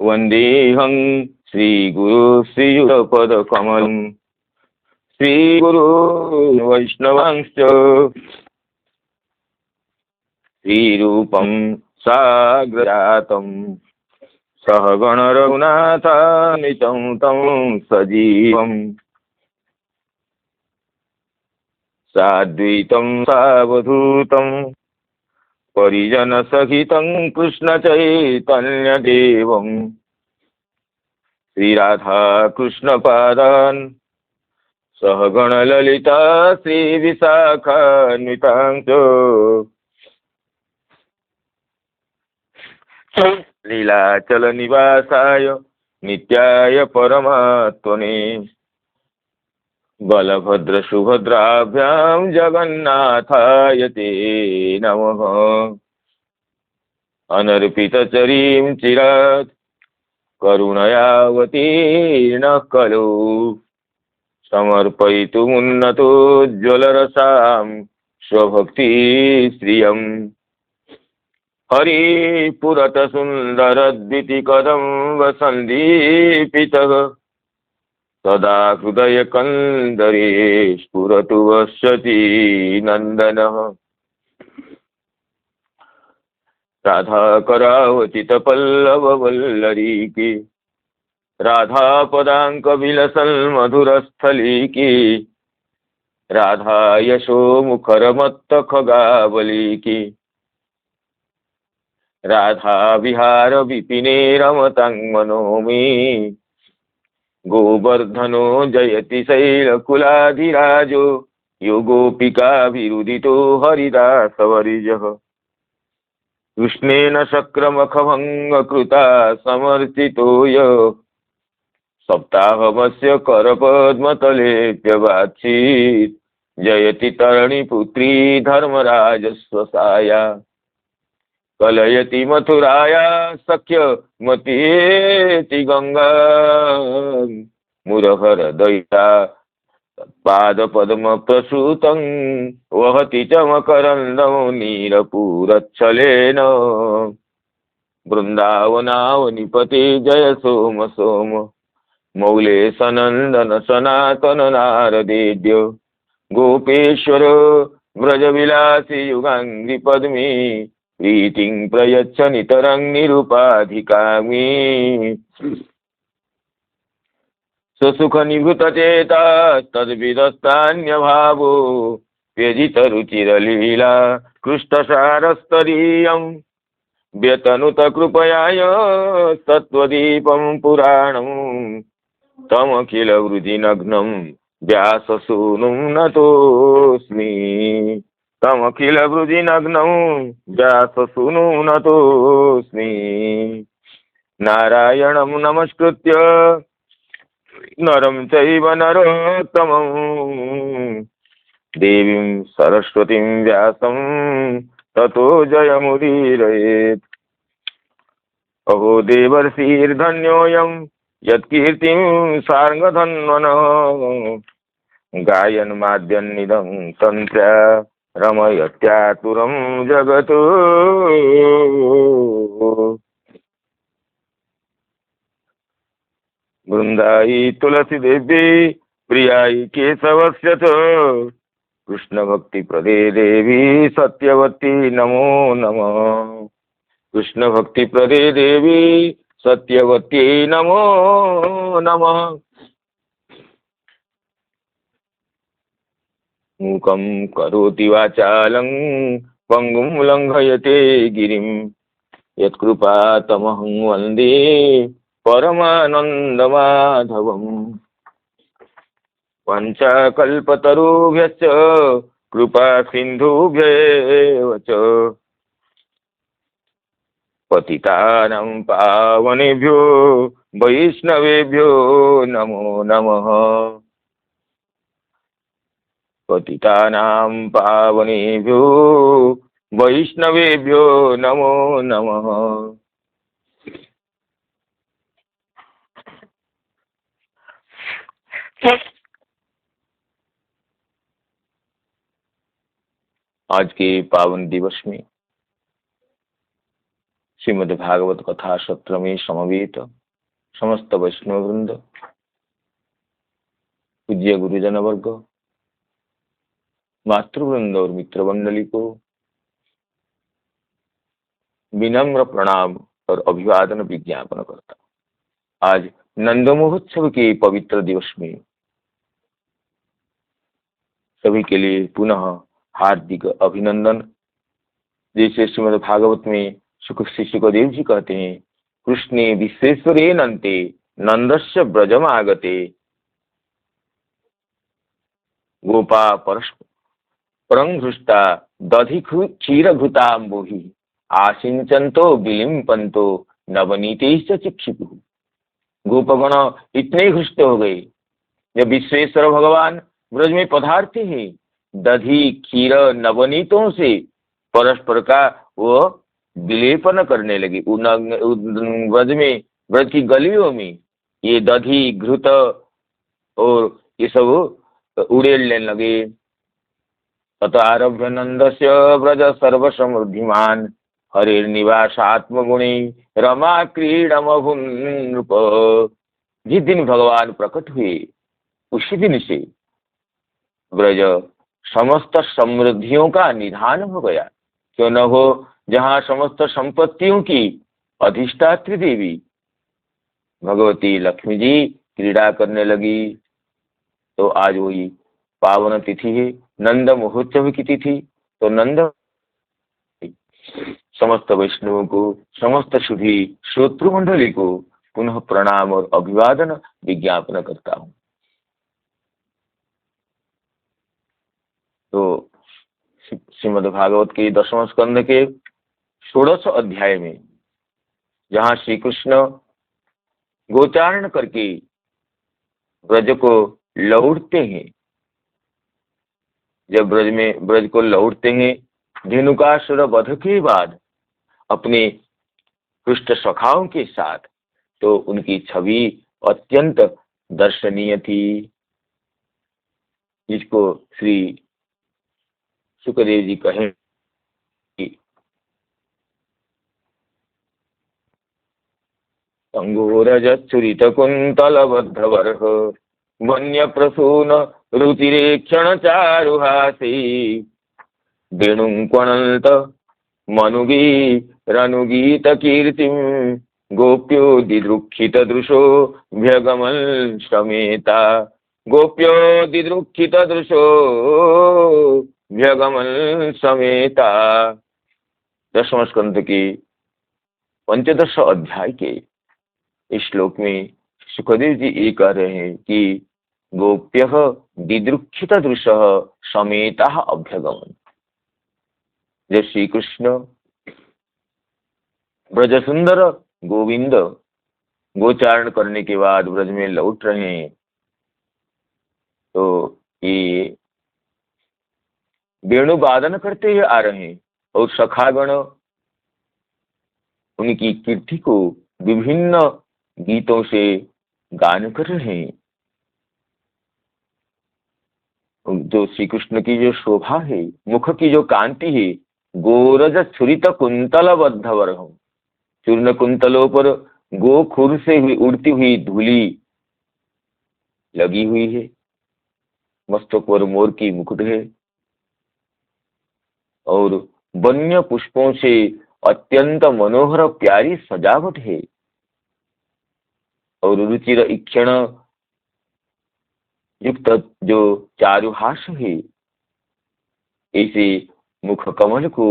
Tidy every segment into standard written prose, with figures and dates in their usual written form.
वन्देऽहं श्रीगुरु श्रीयुतपदकमलं श्रीगुरु वैष्णवांश्च श्रीरूपं साग्रजातं सहगण रघुनाथान्वितं तं सजीवम् साद्वैतं सावधूतं परिजनसहितं कृष्णचैतन्यदेवं श्रीराधाकृष्णपादान् सहगणललिता श्रीविशाखान्वितांश्च लीलाचलनिवासाय नित्याय परमात्मने बलभद्रसुभद्राभ्यां जगन्नाथाय ते नमः। अनर्पितचरीं चिरात् करुणयावतीर्णः खलु समर्पयितुमुन्नतोज्ज्वलरसां स्वभक्तिश्रियम् हरिपुरतसुन्दरद्वितिकदम्बसन्दीपितः सदा हृदयकन्दरे स्फुरतु वसति नन्दनः। राधाकरावचितपल्लववल्लरीके राधापदाङ्कविलसन्मधुरस्थलीके राधा यशोमुखरमत्तखगावलीके राधा विहार विपिने रमतां मनो मे गोवर्धनो जयति शैलकुलाधिराजो यो गोपिकाभिरुदितो हरिदासवर्यः कृष्णेन शक्रमखभङ्गकृता समर्चितो यः सप्ताहमस्य करपद्मतलेऽप्यवाच्छीत् जयति तरणिपुत्री धर्मराजस्वसाया कलयति मथुराया सख्यमतीति गंगा मुरहर दयिता पादपद्मप्रसूतं वहति च मकरन्दं नीरपूरच्छलेन वृन्दावनावनिपते जय सोम सोम मौले सनन्दन सनातन नारदेद्य गोपेश्वर व्रजविलासी युगाङ्घ्रिपद्मे प्रीतिं प्रयच्छ नितरं निरुपाधिकामी स्वसुखनिभृतचेता तद्विदस्तान्यभावो व्यजितरुचिरलीला कृष्णसारस्तरीयं व्यतनुत कृपयाय तत्त्वदीपं पुराणं तमखिलवृजिनग्नं व्याससूनुं नतोऽस्मि तमखिलवृजिनग्नं व्याससूनुं नतोऽस्मि। नारायणं नमस्कृत्य नरं चैव नरोत्तमं देवीं सरस्वतीं व्यासं ततो जयमुदीरयेत्। अहो देवर्षिर्धन्योऽयं यत्कीर्तिं सार्ङ्गधन्वनः गायन्माद्यन्निदं तन्त्र्या रमयत्यातुरं जगत्। वृन्दाई तुलसीदेवी प्रियाई केशवस्य च कृष्णभक्तिप्रदे देवी सत्यवती नमो नमः। कृष्णभक्तिप्रदे देवी सत्यवती नमो नमः। मूकं करोति वाचालं पङ्गुं लङ्घयते गिरिं यत्कृपातमहं वन्दे परमानन्दमाधवम्। पञ्चकल्पतरुभ्यश्च कृपासिन्धुभ्येव च पतितानां पावनेभ्यो वैष्णवेभ्यो नमो नमः। पतितानां पावनेभ्यो वैष्णवेभ्यो नमो नमः। आज के पावन दिवस में श्रीमद् भागवत कथा सत्र में समवेत समस्त वैष्णव वृंद, पूज्य गुरुजन वर्ग, मातृवृंद और मित्र मंडली को विनम्र प्रणाम और अभिवादन विज्ञापन करता। आज नंद महोत्सव के पवित्र दिवस में सभी के लिए पुनः हार्दिक अभिनंदन। जैसे श्रीमद् भागवत में श्री सुखदेव जी कहते हैं, कृष्णे विश्वेश्वरे नंते नंदस्य ब्रजम आगते गोपा परंघृष्टा दधि क्षीर घृताम्बोहि आसिंचंतो विलिम्पंतो नवनीते चिक्षिपु। गोपगण इतने हृष्ट हो गए जब विश्वेश्वर भगवान ब्रज में पधारते हैं, दधि क्षीर नवनीतों से परस्पर का वो विलेपन करने लगे। ब्रज में, ब्रज की गलियों में ये दधि घृत और ये सब उड़ेलने लगे। तथा आरभ्य नंदस्य ब्रज सर्व समृद्धिमान हरिर्निवासात्मगुणी रमा क्रीडमभुन नृप। जिस दिन भगवान प्रकट हुए उसी दिन से ब्रज समस्त समृद्धियों का निधान हो गया। क्यों न हो, जहाँ समस्त संपत्तियों की अधिष्ठात्री देवी भगवती लक्ष्मी जी क्रीड़ा करने लगी। तो आज वही पावन तिथि है, नंद महोत्सव की तिथि। तो नंद समस्त वैष्णवों को, समस्त शुद्धि श्रोतृ मंडली को पुनः प्रणाम और अभिवादन विज्ञापन करता हूँ। तो श्रीमद् भागवत के 10वें स्कंद के 16 अध्याय में जहाँ श्री कृष्ण गोचारण करके ब्रज को लौटते हैं, जब ब्रज को लौटते हैं धेनुकासुर वध के बाद अपने कृष्ण सखाओं के साथ, तो उनकी छवि अत्यंत दर्शनीय थी, जिसको श्री सुखदेव जी कहें अंगोरजच्चुरित कुंतलबद्धवर्ह वन्य प्रसून रुचिरेक्षण चारुहासी वेणुंक्वणंत मनुगी रनुगीत कीर्तिम गोप्यो दिदृक्षित दृशो भ्यगमन समेता। गोप्यो दिदृक्षित दृशो भ्यगमन समेता। 10वें स्कंद के 15 अध्याय के इस श्लोक में सुखदेव जी ये कह रहे हैं कि गोप्य दिदृक्षित दृश समेता अभ्यगमन। जब श्री कृष्ण ब्रज सुंदर गोविंद गोचारण करने के बाद ब्रज में लौट रहे हैं, तो ये वेणु वादन करते हुए आ रहे हैं और सखागण उनकी कीर्ति को विभिन्न गीतों से गान कर रहे हैं। जो श्री कृष्ण की जो शोभा है, मुख की जो कांति है, गोरज छुरित कुंतल बद्धवर हो, चूर्ण कुंतलों पर गोखुर से हुई उड़ती हुई धूली लगी हुई है, मस्तक पर मोर की मुकुट है और वन्य पुष्पों से अत्यंत मनोहर प्यारी सजावट है और रुचिर इक्षण युक्त जो चारुहास है। ऐसे मुख कमल को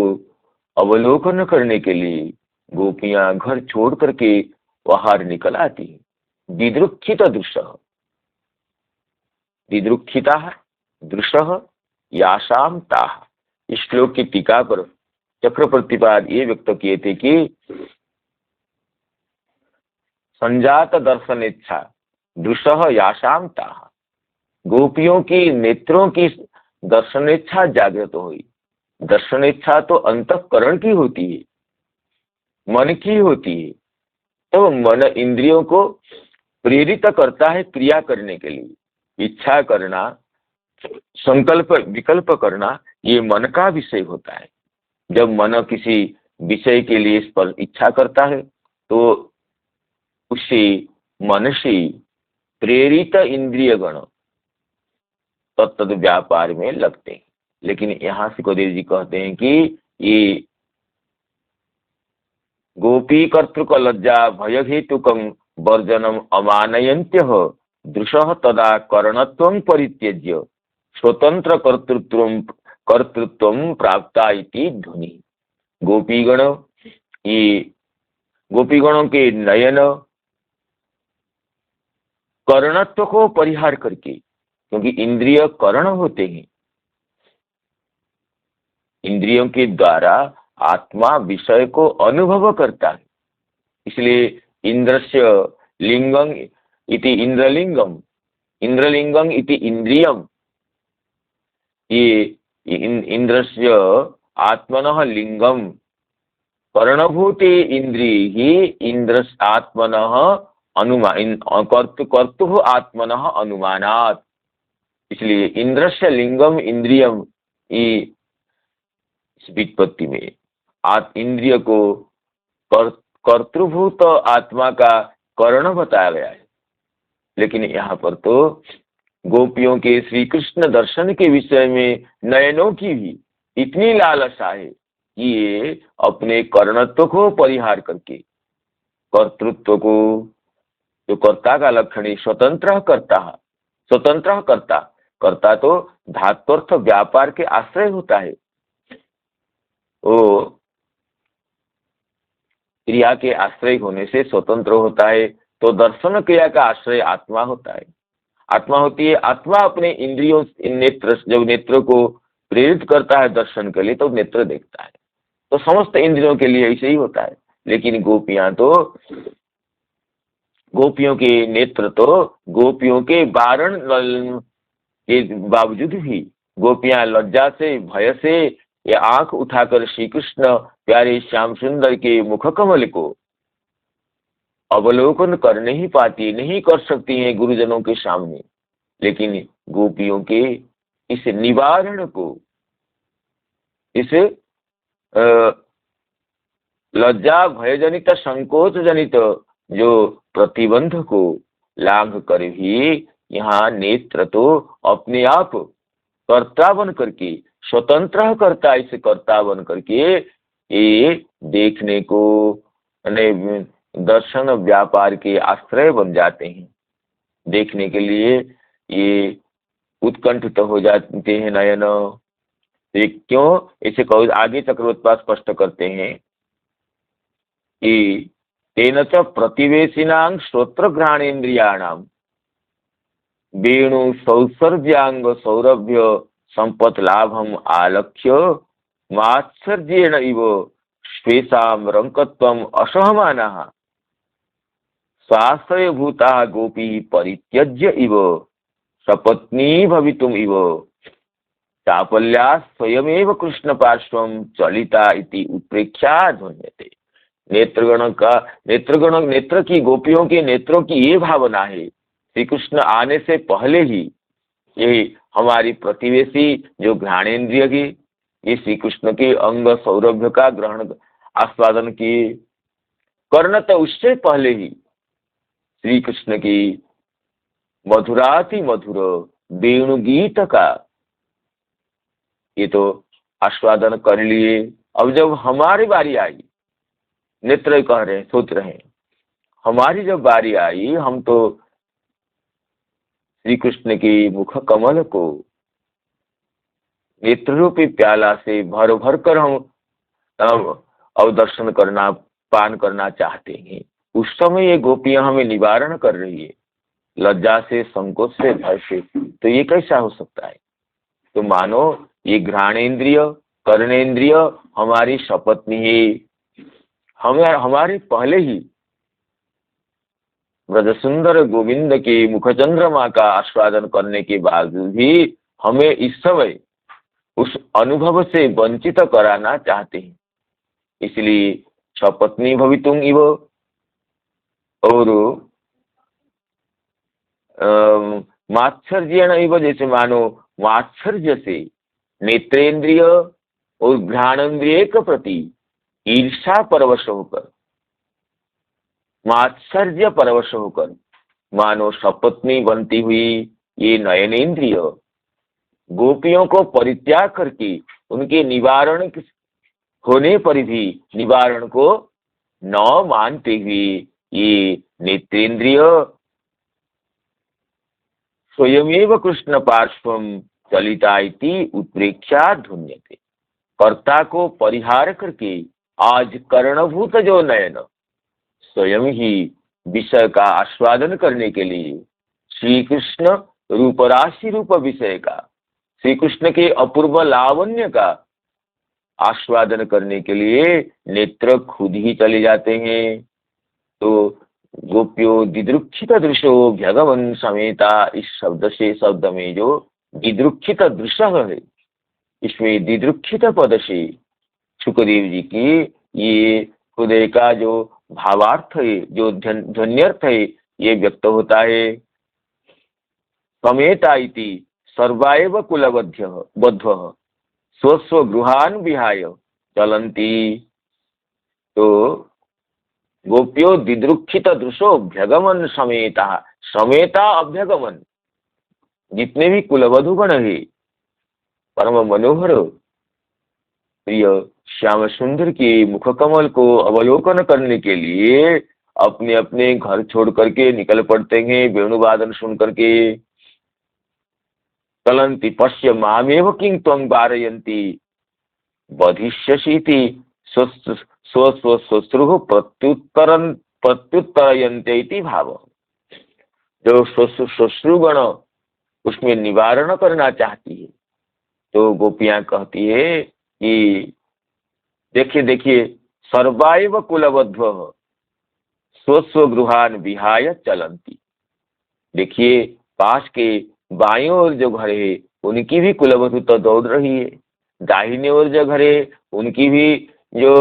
अवलोकन करने के लिए गोपियां घर छोड़ करके बाहर निकल आती है। दिदृक्षित दृश्य, दिदृक्षिता दृश्य यासाम ताः। इस श्लोक की टीका पर चक्रवर्तीपाद ये व्यक्त किए थे कि संजात दर्शनेच्छा दृश्य यासाम ताः। गोपियों की नेत्रों की दर्शनेच्छा जागृत हुई। दर्शनेच्छा तो अंतःकरण की होती है, मन की होती है। तो मन इंद्रियों को प्रेरित करता है क्रिया करने के लिए। इच्छा करना, संकल्प विकल्प करना, ये मन का विषय होता है। जब मन किसी विषय के लिए स्पर्श इच्छा करता है तो उससे मन से प्रेरित इंद्रिय गण तत्त व्यापार में लगते हैं। लेकिन यहाँ सुखदेव जी कहते हैं कि ये गोपी कर्तृक लज्जा भय हेतुकं वर्जनम अमानयन्त्य दृशः तदा करणत्वं परित्यज्य स्वतंत्र कर्तृत्वं प्राप्ता इति ध्वनि। गोपीगण, ये गोपीगणों के नयन करणत्व को परिहार करके, क्योंकि इंद्रिय करण होते हैं, इंद्रियों के द्वारा आत्मा विषय को अनुभव करता है। इसलिए इंद्रस्य लिंगं इति इंद्रलिंगम, इंद्रलिंगं इति इंद्रियम, ये इंद्रस्य आत्मनः लिंगम करणभूते इंद्रिय ही इंद्र आत्मनः अनुमान कर्तु आत्मनः अनुमानात्। इसलिए इंद्रस्य लिंगम इंद्रियम, ये इस व्युत्पत्ति में इंद्रिय को कर्तृभूत आत्मा का कर्ण बताया गया है। लेकिन यहाँ पर तो गोपियों के श्री कृष्ण दर्शन के विषय में नयनों की भी इतनी लालसा है कि ये अपने कर्णत्व को परिहार करके कर्तृत्व को, जो कर्ता का लक्षण है, स्वतंत्र कर्ता, कर्ता तो धात्वर्थ व्यापार के आश्रय होता है, वो क्रिया के आश्रय होने से स्वतंत्र होता है। तो दर्शन क्रिया का आश्रय आत्मा होता है, आत्मा होती है। आत्मा अपने इंद्रियों नेत्र, जब नेत्र को प्रेरित करता है दर्शन के लिए तो नेत्र देखता है। तो समस्त इंद्रियों के लिए ऐसे ही होता है। लेकिन गोपियां तो, गोपियों के नेत्र तो गोपियों के वारण के बावजूद भी गोपियां लज्जा से, भय से ये आंख उठाकर श्री कृष्ण प्यारे श्याम सुंदर के मुख कमल को अवलोकन कर नहीं पाती, नहीं कर सकती हैं गुरुजनों के सामने। लेकिन गोपियों के इस निवारण को, इस लज्जा भयजनित संकोच जनित जो प्रतिबंध को लांघ कर ही यहाँ नेत्र तो अपने आप कर्ता बन करके, स्वतंत्र करता, इस कर्ता बन करके ये देखने को, दर्शन व्यापार के आश्रय बन जाते हैं। देखने के लिए ये उत्कंठित हो जाते हैं नयन। ये क्यों, इसे कहो आगे चक्रवर्ती स्पष्ट करते हैं कि तेन च प्रतिवेशिनां श्रोत्र घ्राणेन्द्रियाणाम वेणु सौसर्व्यांग सौरभ्य संपत लाभम आलक्ष्य मात्सर्येण इव स्वेषाम रंकत्वम असहमानः स्वाश्रय भूता गोपी परित्यज्य इव सपत्नी भवितुम इव चापल्या स्वयमेव कृष्ण पार्श्वं चलिता इति उत्प्रेक्षा ध्वन्यते। नेत्रगण का, नेत्र की, गोपियों के नेत्रों की ये भावना है, श्री कृष्ण आने से पहले ही ये हमारी प्रतिवेशी जो घ्राणेन्द्रिय की, ये श्री कृष्ण के अंग सौरभ्य का ग्रहण आस्वादन किए। कर्ण तो उससे पहले ही श्री कृष्ण की मधुराति मधुर वेणु गीत का ये तो आस्वादन कर लिए। अब जब हमारी बारी आई, नेत्र कह रहे, सोच रहे हैं, हमारी जब बारी आई, हम तो श्री कृष्ण की मुख कमल को नेत्र रूपी प्याला से भर भर कर हम अवदर्शन करना, पान करना चाहते हैं। उस समय ये गोपियां हमें निवारण कर रही है, लज्जा से, संकोच से, भय से। तो ये कैसा हो सकता है? तो मानो ये घ्राणेन्द्रिय, कर्णेन्द्रिय हमारी शपथ नहीं है। हमारे पहले ही ब्रजसुंदर गोविंद के मुख चंद्रमा का आस्वादन करने के बावजूद भी हमें इस समय उस अनुभव से वंचित कराना चाहते हैं। इसलिए सपत्नी भवितुम इव, और मात्सर्येण इव, जैसे मानो मात्सर्य से नेत्रेंद्रिय और घ्राणेन्द्रिय के प्रति ईर्षा परवश होकर, मात्सर्य परवश होकर, मानो सपत्नी बनती हुई ये नयनेन्द्रिय गोपियों को परित्याग करके उनके निवारण होने पर भी निवारण को न मानते हुए ये नेत्रेंद्रिय स्वयमेव कृष्ण पार्श्वम चलिता इति उत्प्रेक्षा धुन्यते। कर्ता को परिहार करके आज कर्णभूत जो नयन स्वयं ही विषय का आस्वादन करने के लिए श्री कृष्ण रूपराशि रूप विषय का, श्री कृष्ण के अपूर्व लावण्य का आस्वादन करने के लिए नेत्र खुद ही चले जाते हैं। तो गोप्यो दिदृक्षित दृशो भगवन समेता, इस शब्द से शब्द में जो दिदृक्षित दृश्य है, इसमें दिदृक्षित पद से सुखदेव जी की ये हृदय का जो भावार्थ है, जो ध्वन्यर्थ है, ये व्यक्त होता है। समेता इति सर्वाएव कुलबद्ध बद्ध स्वस्व गृहान विहाय चलंती। तो गोप्यो दिदृक्षित दृशो भ्यगमन समेता, समेता अभ्यगमन, जितने भी कुलवधुगण है परम मनोहर प्रिय श्याम सुंदर के मुख कमल को अवलोकन करने के लिए अपने अपने घर छोड़ करके निकल पड़ते हैं वेणुवादन सुन करके। चलंती पश्य मामेव किं त्वं वारयन्ति बधिष्यसीति स्वश्रुः प्रत्युत्तरयन्ते इति भाव। जो श्वश्रुगण उसमें निवारण करना चाहती है तो गोपियां कहती है कि देखिए देखिए सर्वाइव कुलबद्ध स्वस्व गृहान विहाय चलंती। देखिए पास के बाईं ओर जो घर है उनकी भी कुलवधु तो दौड़ रही है, दाहिने ओर जो घर है उनकी भी जो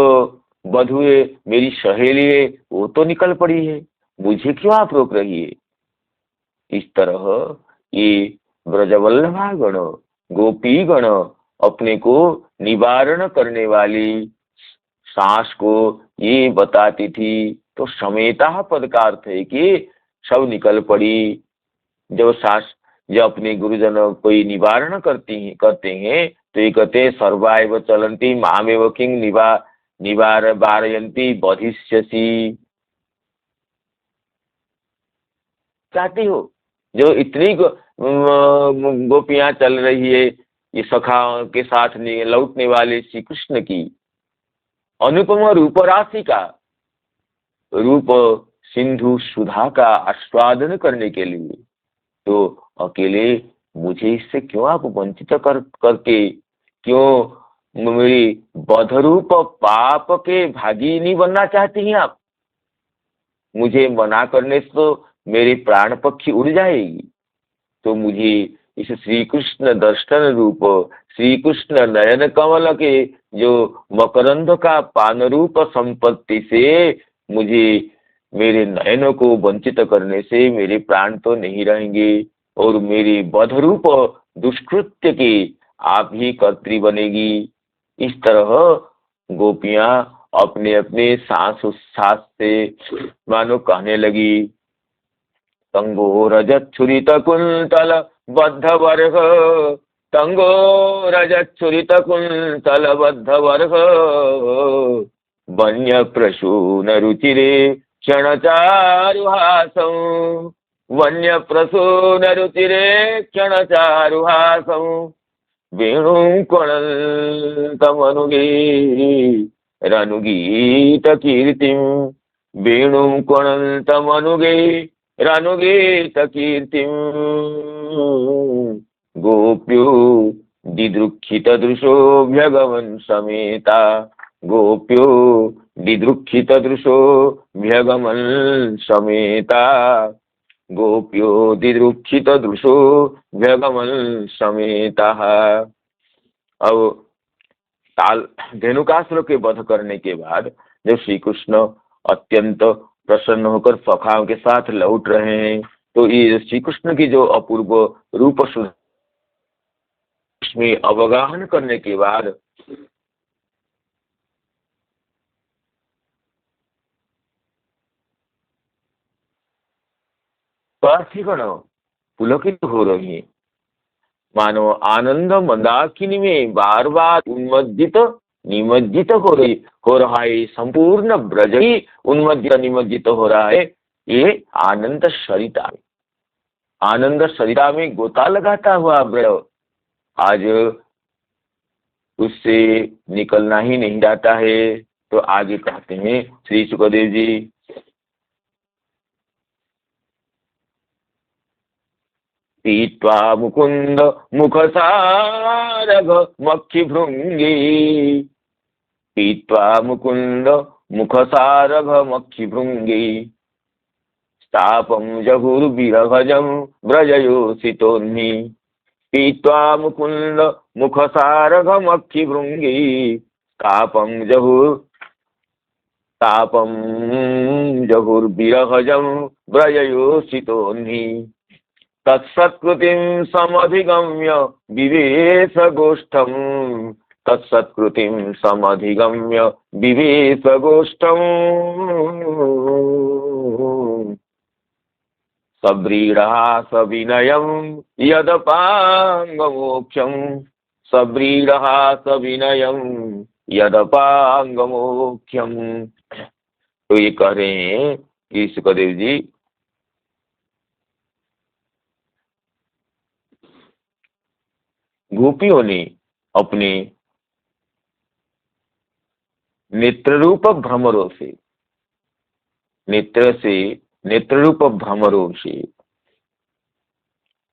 वधु है, मेरी सहेली है, वो तो निकल पड़ी है, मुझे क्यों आप रोक रही है। इस तरह ये ब्रजवल्लभा गण गोपी गण अपने को निवारण करने वाली सांस को ये बताती थी। तो समेता पद का अर्थ है कि सब निकल पड़ी। जब सांस जब अपने गुरुजन कोई निवारण करते हैं तो ये कहते हैं सर्वाइव चलंती मामेव किं निवार वारयन्ति बधिष्यसि। चाहती हो जो इतनी गोपियां चल रही है ये सखा के साथ लौटने वाले श्री कृष्ण की अनुपम रूप राशि का, रूप सिंधु सुधा का आस्वादन करने के लिए, तो अकेले मुझे इससे क्यों आप वंचित करके क्यों मेरी बधरूप पाप के भागी नहीं बनना चाहती हैं आप। मुझे मना करने से तो मेरे प्राण पक्षी उड़ जाएगी। तो मुझे इस श्री कृष्ण दर्शन रूप श्री कृष्ण नयन कमल के जो मकरंद का पान रूप संपत्ति से मुझे मेरे नयनों को वंचित करने से मेरे प्राण तो नहीं रहेंगे और मेरी बधरूप दुष्कृत्य की आप ही कर्त्री बनेगी। इस तरह गोपियां अपने अपने सांस उच्छ्वास से मानो कहने लगी। तंगो रजत छुरित कुंतल बद्ध वर्ग, तंगो रजत छुरित कुंतल बद्ध वर्ग, वन्य प्रसून रुचिरे क्षण चारुहासं, वन्य प्रसून रुचिरे क्षण चारुहासं, वेणुं कोणन्तमनुगे रनुगीत कीर्तिं, वेणुं कोणन्तमनुगे रनुगीत कीर्तिं, गोप्यो दिदृक्षित दृशो भगवन् समेता, गोप्यो दिदृक्षित दृशो भगवन् समेता, गोप्यो दिदृक्षित दृशो भगवन् समेता। अब ताल धेनुकासुर के वध करने के बाद जब श्री कृष्ण अत्यंत प्रसन्न होकर सखाओं के साथ लौट रहे हैं तो ये श्री कृष्ण की जो अपूर्व रूप में अवगाहन करने के बाद गोपार्थी गण पुलकित हो रही है, मानो आनंद मंदाकिनी में बार बार उन्मज्जित निमज्जित हो रहा है। संपूर्ण ब्रज ही उन्मज्जित निमज्जित हो रहा है। ये आनंद सरिता में, आनंद सरिता में गोता लगाता हुआ ब्रज आज उससे निकलना ही नहीं जाता है। तो आगे कहते हैं श्री सुखदेव जी, पीत्वा मुकुंद मुखसारघ मक्षि भृंगी, पीत्वा मुकुंद मुखसारघ मक्षि भृंगी, स्थापम जहुर्विरहजम व्रजयोषितोन्नि, पीत्वा मुकुंद मुखसारघ मक्षि भृंगी, तापम जहुर्विरहजम व्रजयोषितोन्नि, तत्सत्कृतिं समधिगम्य विवेश गोष्ठम, तत्सत्कृतिं समधिगम्य विवेश गोष्ठम, सव्रीडहा सविनयं यदपांगमोक्षं, सव्रीडहा सविनयं यदपांगमोक्षम। तो ये कह रहे हैं कि सुखदेव जी गोपियों ने अपने नेत्र रूप भ्रमरों से, नेत्र रूप भ्रमरों से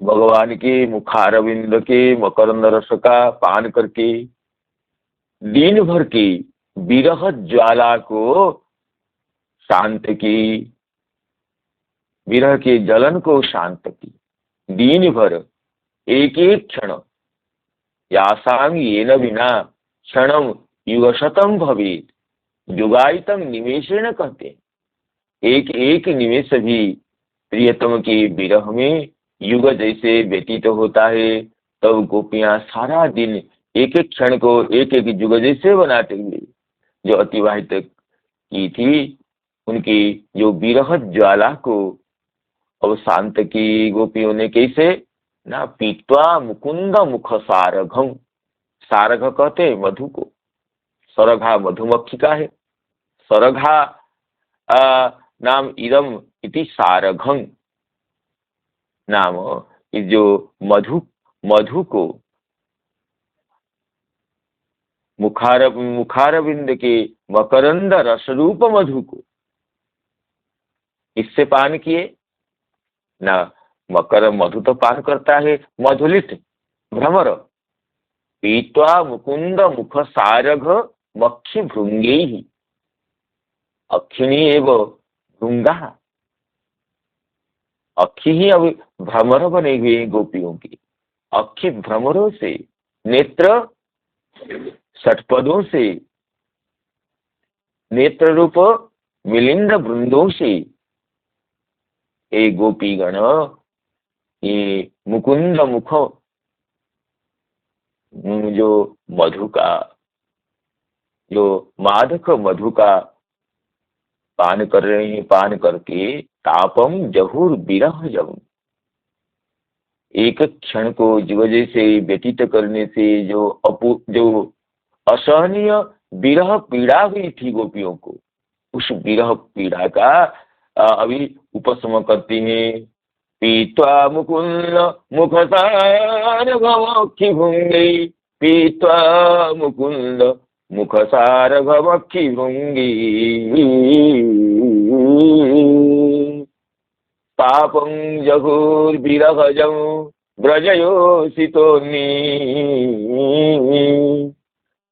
भगवान के मुखारविंद के मकरंद रस का पान करके दिन भर की विरह ज्वाला को शांत की, विरह के जलन को शांत की। दिन भर एक एक क्षण, यासांग येन विना क्षणम युगशतम भवेत, युगायतम निमेषेण कहते हैं। एक एक निमेष भी प्रियतम के विरह में युग जैसे व्यतीत होता है। तब गोपियां सारा दिन एक एक क्षण को एक एक युग जैसे बनाते हुए जो अतिवाहित की थी, उनकी जो विरह ज्वाला को अब शांत की गोपियों ने कैसे ना, पीत्वा मुकुंद मुख सारघम, सारघ कहते मधु को, सरघा मधुमक्खी का है, सरघा नाम इदम इति सारघं नाम, इस जो मधु को मुखारविंद के मकरंद रसरूप मधु को इससे पान किए ना। मकर मधु तो पान करता है मधुलित भ्रमर, पीत्वा मुकुंद मुख सारघ मक्षि भृंगे ही, अक्षिणी एवं भृंगा, अक्षि ही अब भ्रमर बने हुए हैं गोपियों की। अक्षि भ्रमरों से, नेत्र षटपदों से, नेत्र रूप मिलिंद वृंदों से एक गोपी गण ये मुकुंद मुख जो मधु का, जो मादक मधु का पान कर रहे हैं, पान करके तापम जहुर विरह जम, एक क्षण को वजह से व्यतीत करने से जो असहनीय विरह पीड़ा हुई थी गोपियों को, उस विरह पीड़ा का अभी उपशम करती हैं। पीत्वा मुकुंद मुख सारघमक्षि भृंगी, पीत्वा मुकुंद मुख सारघमक्षि भृंगी, पापं जहुर्विरहजं व्रजयोषितोन्नि,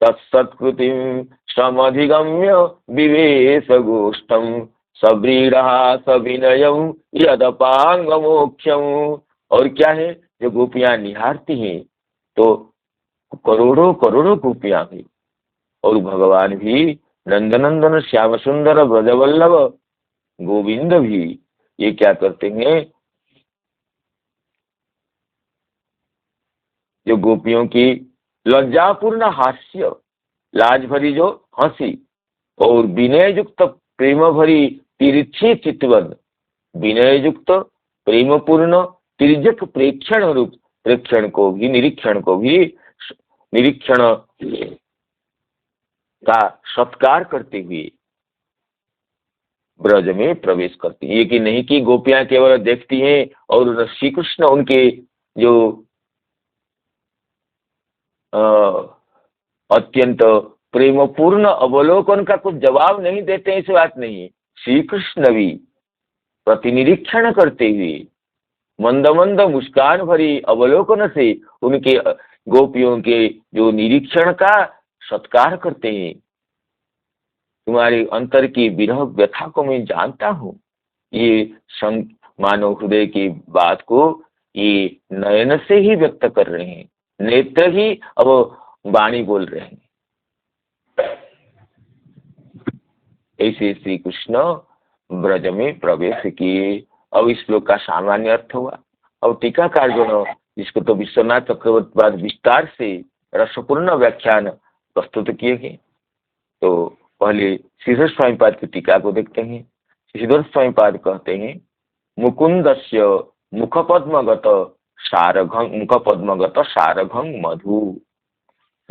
तत्सत्कृतिं समधिगम्य विवेश गोष्ठम, सव्रीडहा सविनयं यदपांगमोक्षम। और क्या है, जो गोपियां निहारती हैं तो करोड़ों करोड़ों गोपियां हैं, और भगवान भी नंदनंदन श्याम सुंदर ब्रजवल्लभ गोविंद भी ये क्या करते हैं, जो गोपियों की लज्जापूर्ण हास्य, लाज भरी जो हंसी और विनय युक्त प्रेम भरी तिरछी चितवन, विनय युक्त प्रेमपूर्ण तिर्यक प्रेक्षण रूप प्रेक्षण को भी निरीक्षण निरीक्षण का सत्कार करते हुए ब्रज में प्रवेश करती है। ये कि नहीं कि गोपियां केवल देखती हैं और श्री कृष्ण उनके जो अत्यंत प्रेमपूर्ण अवलोकन का कुछ जवाब नहीं देते, ऐसी बात नहीं है। श्री कृष्ण भी प्रतिनिरीक्षण करते हुए मंद मंद मुस्कान भरी अवलोकन से उनके गोपियों के जो निरीक्षण का सत्कार करते हैं। तुम्हारे अंतर की विरह व्यथा को मैं जानता हूँ, ये मानव हृदय की बात को ये नयन से ही व्यक्त कर रहे हैं, नेत्र ही अब वाणी बोल रहे हैं। ऐसे श्री कृष्ण ब्रज में प्रवेश किए। अब इस श्लोक का सामान्य अर्थ हुआ। अब टीकाकार गण जिसको तो विश्वनाथ चक्रवर्ती बाद विस्तार से रसपूर्ण व्याख्यान प्रस्तुत किए गए। तो पहले श्रीधर स्वामीपाद की टीका को देखते हैं। श्रीधर स्वामीपाद कहते हैं, मुकुंदस्य मुखपद्मगत सारघं मधु।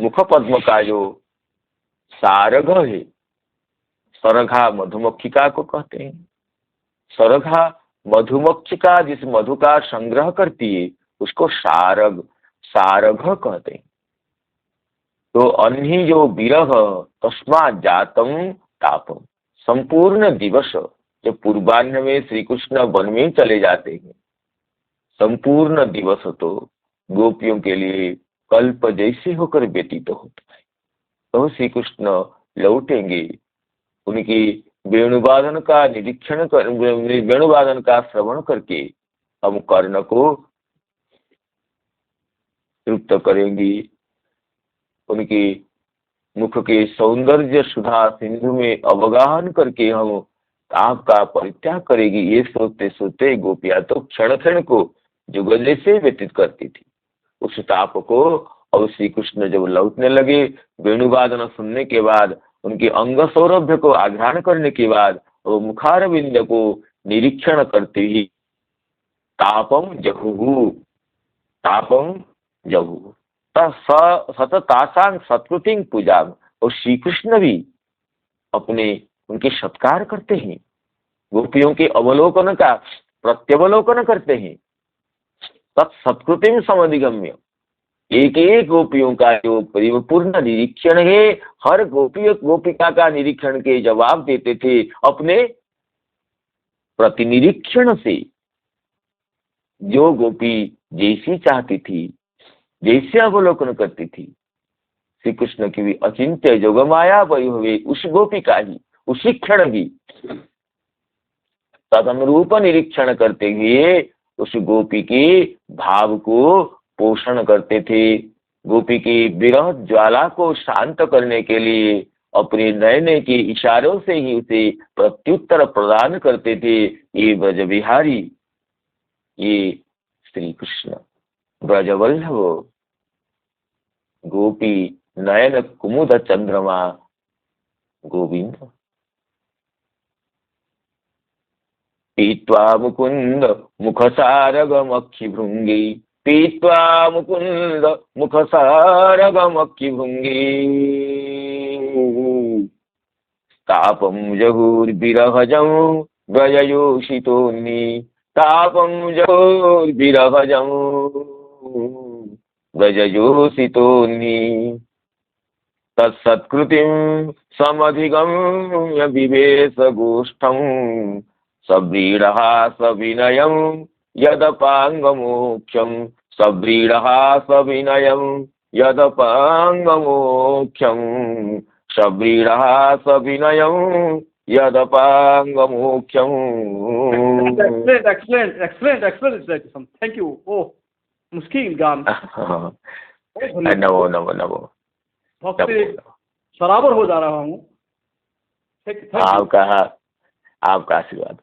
मुखपद्म का जो सारघ है, सरघा मधुमक्षिका को कहते हैं। सरघा मधुमक्षिका जिस मधु का संग्रह करती है उसको सारघ कहते हैं। तो अन्ही जो विरह तस्मात् जातम तापम, संपूर्ण दिवस जब पूर्वाह्न में श्री कृष्ण वन में चले जाते हैं, संपूर्ण दिवस तो गोपियों के लिए कल्प जैसे होकर व्यतीत होता है। तो श्री कृष्ण लौटेंगे, उनकी वेणुवादन का निरीक्षण कर, वेणुवादन का श्रवण करके हम कर्ण को तृप्त करेंगी। उनके मुख के सौंदर्य सुधा सिंधु में अवगाहन करके हम ताप का परित्याग करेगी। ये सोचते सोचते गोपियां तो क्षण क्षण को जुगले से व्यतीत करती थी उस ताप को। और श्री कृष्ण जब लौटने लगे, वेणुवादन सुनने के बाद, उनके अंग सौरभ्य को आघ्राण करने के बाद, वो मुखारविंद को निरीक्षण करते ही तापम जहु सततासांग सत्कृति पूजा। और श्री कृष्ण भी अपने उनके सत्कार करते हैं, गोपियों के अवलोकन का प्रत्यवलोकन करते हैं। तत्सत्कृतिम समधिगम्य, एक एक गोपियों का जो परिपूर्ण निरीक्षण है, हर गोपिका का निरीक्षण के जवाब देते थे अपने प्रतिनिरीक्षण से। जो गोपी जैसी चाहती थी, जैसे अवलोकन करती थी, श्री कृष्ण की भी अचिंत्य जोगमाया वैभवे उस गोपिका ही उसी क्षण भी तदनुरूप निरीक्षण करते हुए उस गोपी के भाव को पोषण करते थे। गोपी की विरह ज्वाला को शांत करने के लिए अपने नयने के इशारों से ही उसे प्रत्युत्तर प्रदान करते थे। ये ब्रज बिहारी, ये श्री कृष्ण ब्रजवल्लभ गोपी नयन कुमुद चंद्रमा गोविंद। पीत्वा मुकुंद मुखसारगमक्षिभृंगी, पीत्वा मुकुंद मुखसारगमक्षिभृंगी, तापम जहुर्विरहजं व्रजयोषितोन्नि, तापम जहुर्विरहजं व्रजयोषितोन्नि, तत्सत्कृतिं समधिगम्य विवेश गोष्ठं, सव्रीडः सविनयं यदपांगमोक्षं, सव्रीडः सविनयं यदपांगमोक्षं, सव्रीडः सविनयं यदपांगमोक्षं। Excellent. Thank you. Oh, मुश्किल गान। नमो नमो नमो। सराबर हो जा रहा हूँ। आपका आशीर्वाद।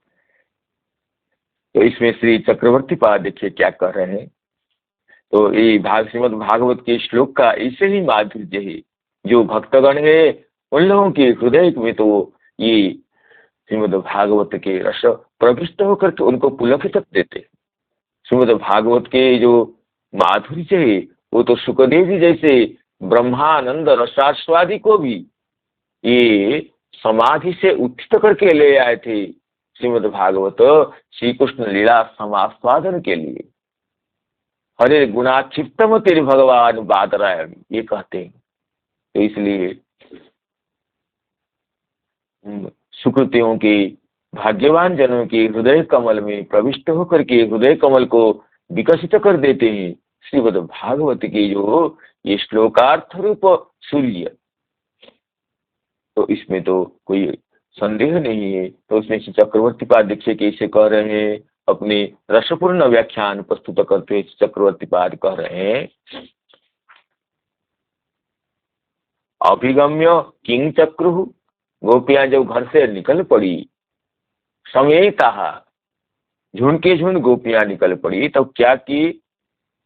तो इसमें श्री चक्रवर्ती पाद देखिए क्या कर रहे हैं। तो ये श्रीमद् भागवत के श्लोक का ऐसे ही माधुर्य है, जो भक्तगण है उन लोगों के हृदय में तो ये श्रीमद् भागवत के रस प्रविष्ट होकर के उनको पुलकित देते। श्रीमद् भागवत के जो माधुर्य है वो तो सुखदेव जी जैसे ब्रह्मानंद रसास्वादी को भी ये समाधि से उत्थित करके ले आए थे। श्रीमद् भागवत श्री कृष्ण लीला समास्वादन के लिए। हरे गुणाक्षिप्तम तेरे भगवान बादरायण ये कहते हैं। तो इसलिए सुकृतियों के भाग्यवान जनों के हृदय कमल में प्रविष्ट होकर के हृदय कमल को विकसित कर देते हैं श्रीमद् भागवत के जो ये श्लोकार्थ रूप सूर्य। तो इसमें तो कोई संदेह नहीं है। तो उसमें श्री चक्रवर्ती पाद देखिए कैसे कह रहे हैं, अपने रसपूर्ण व्याख्यान प्रस्तुत करते हुए चक्रवर्ती पाद कह रहे हैं, अभिगम्य किंग चक्रु, गोपियां जब घर से निकल पड़ी, समेता झुंड के झुंड गोपियां निकल पड़ी, तब तो क्या की,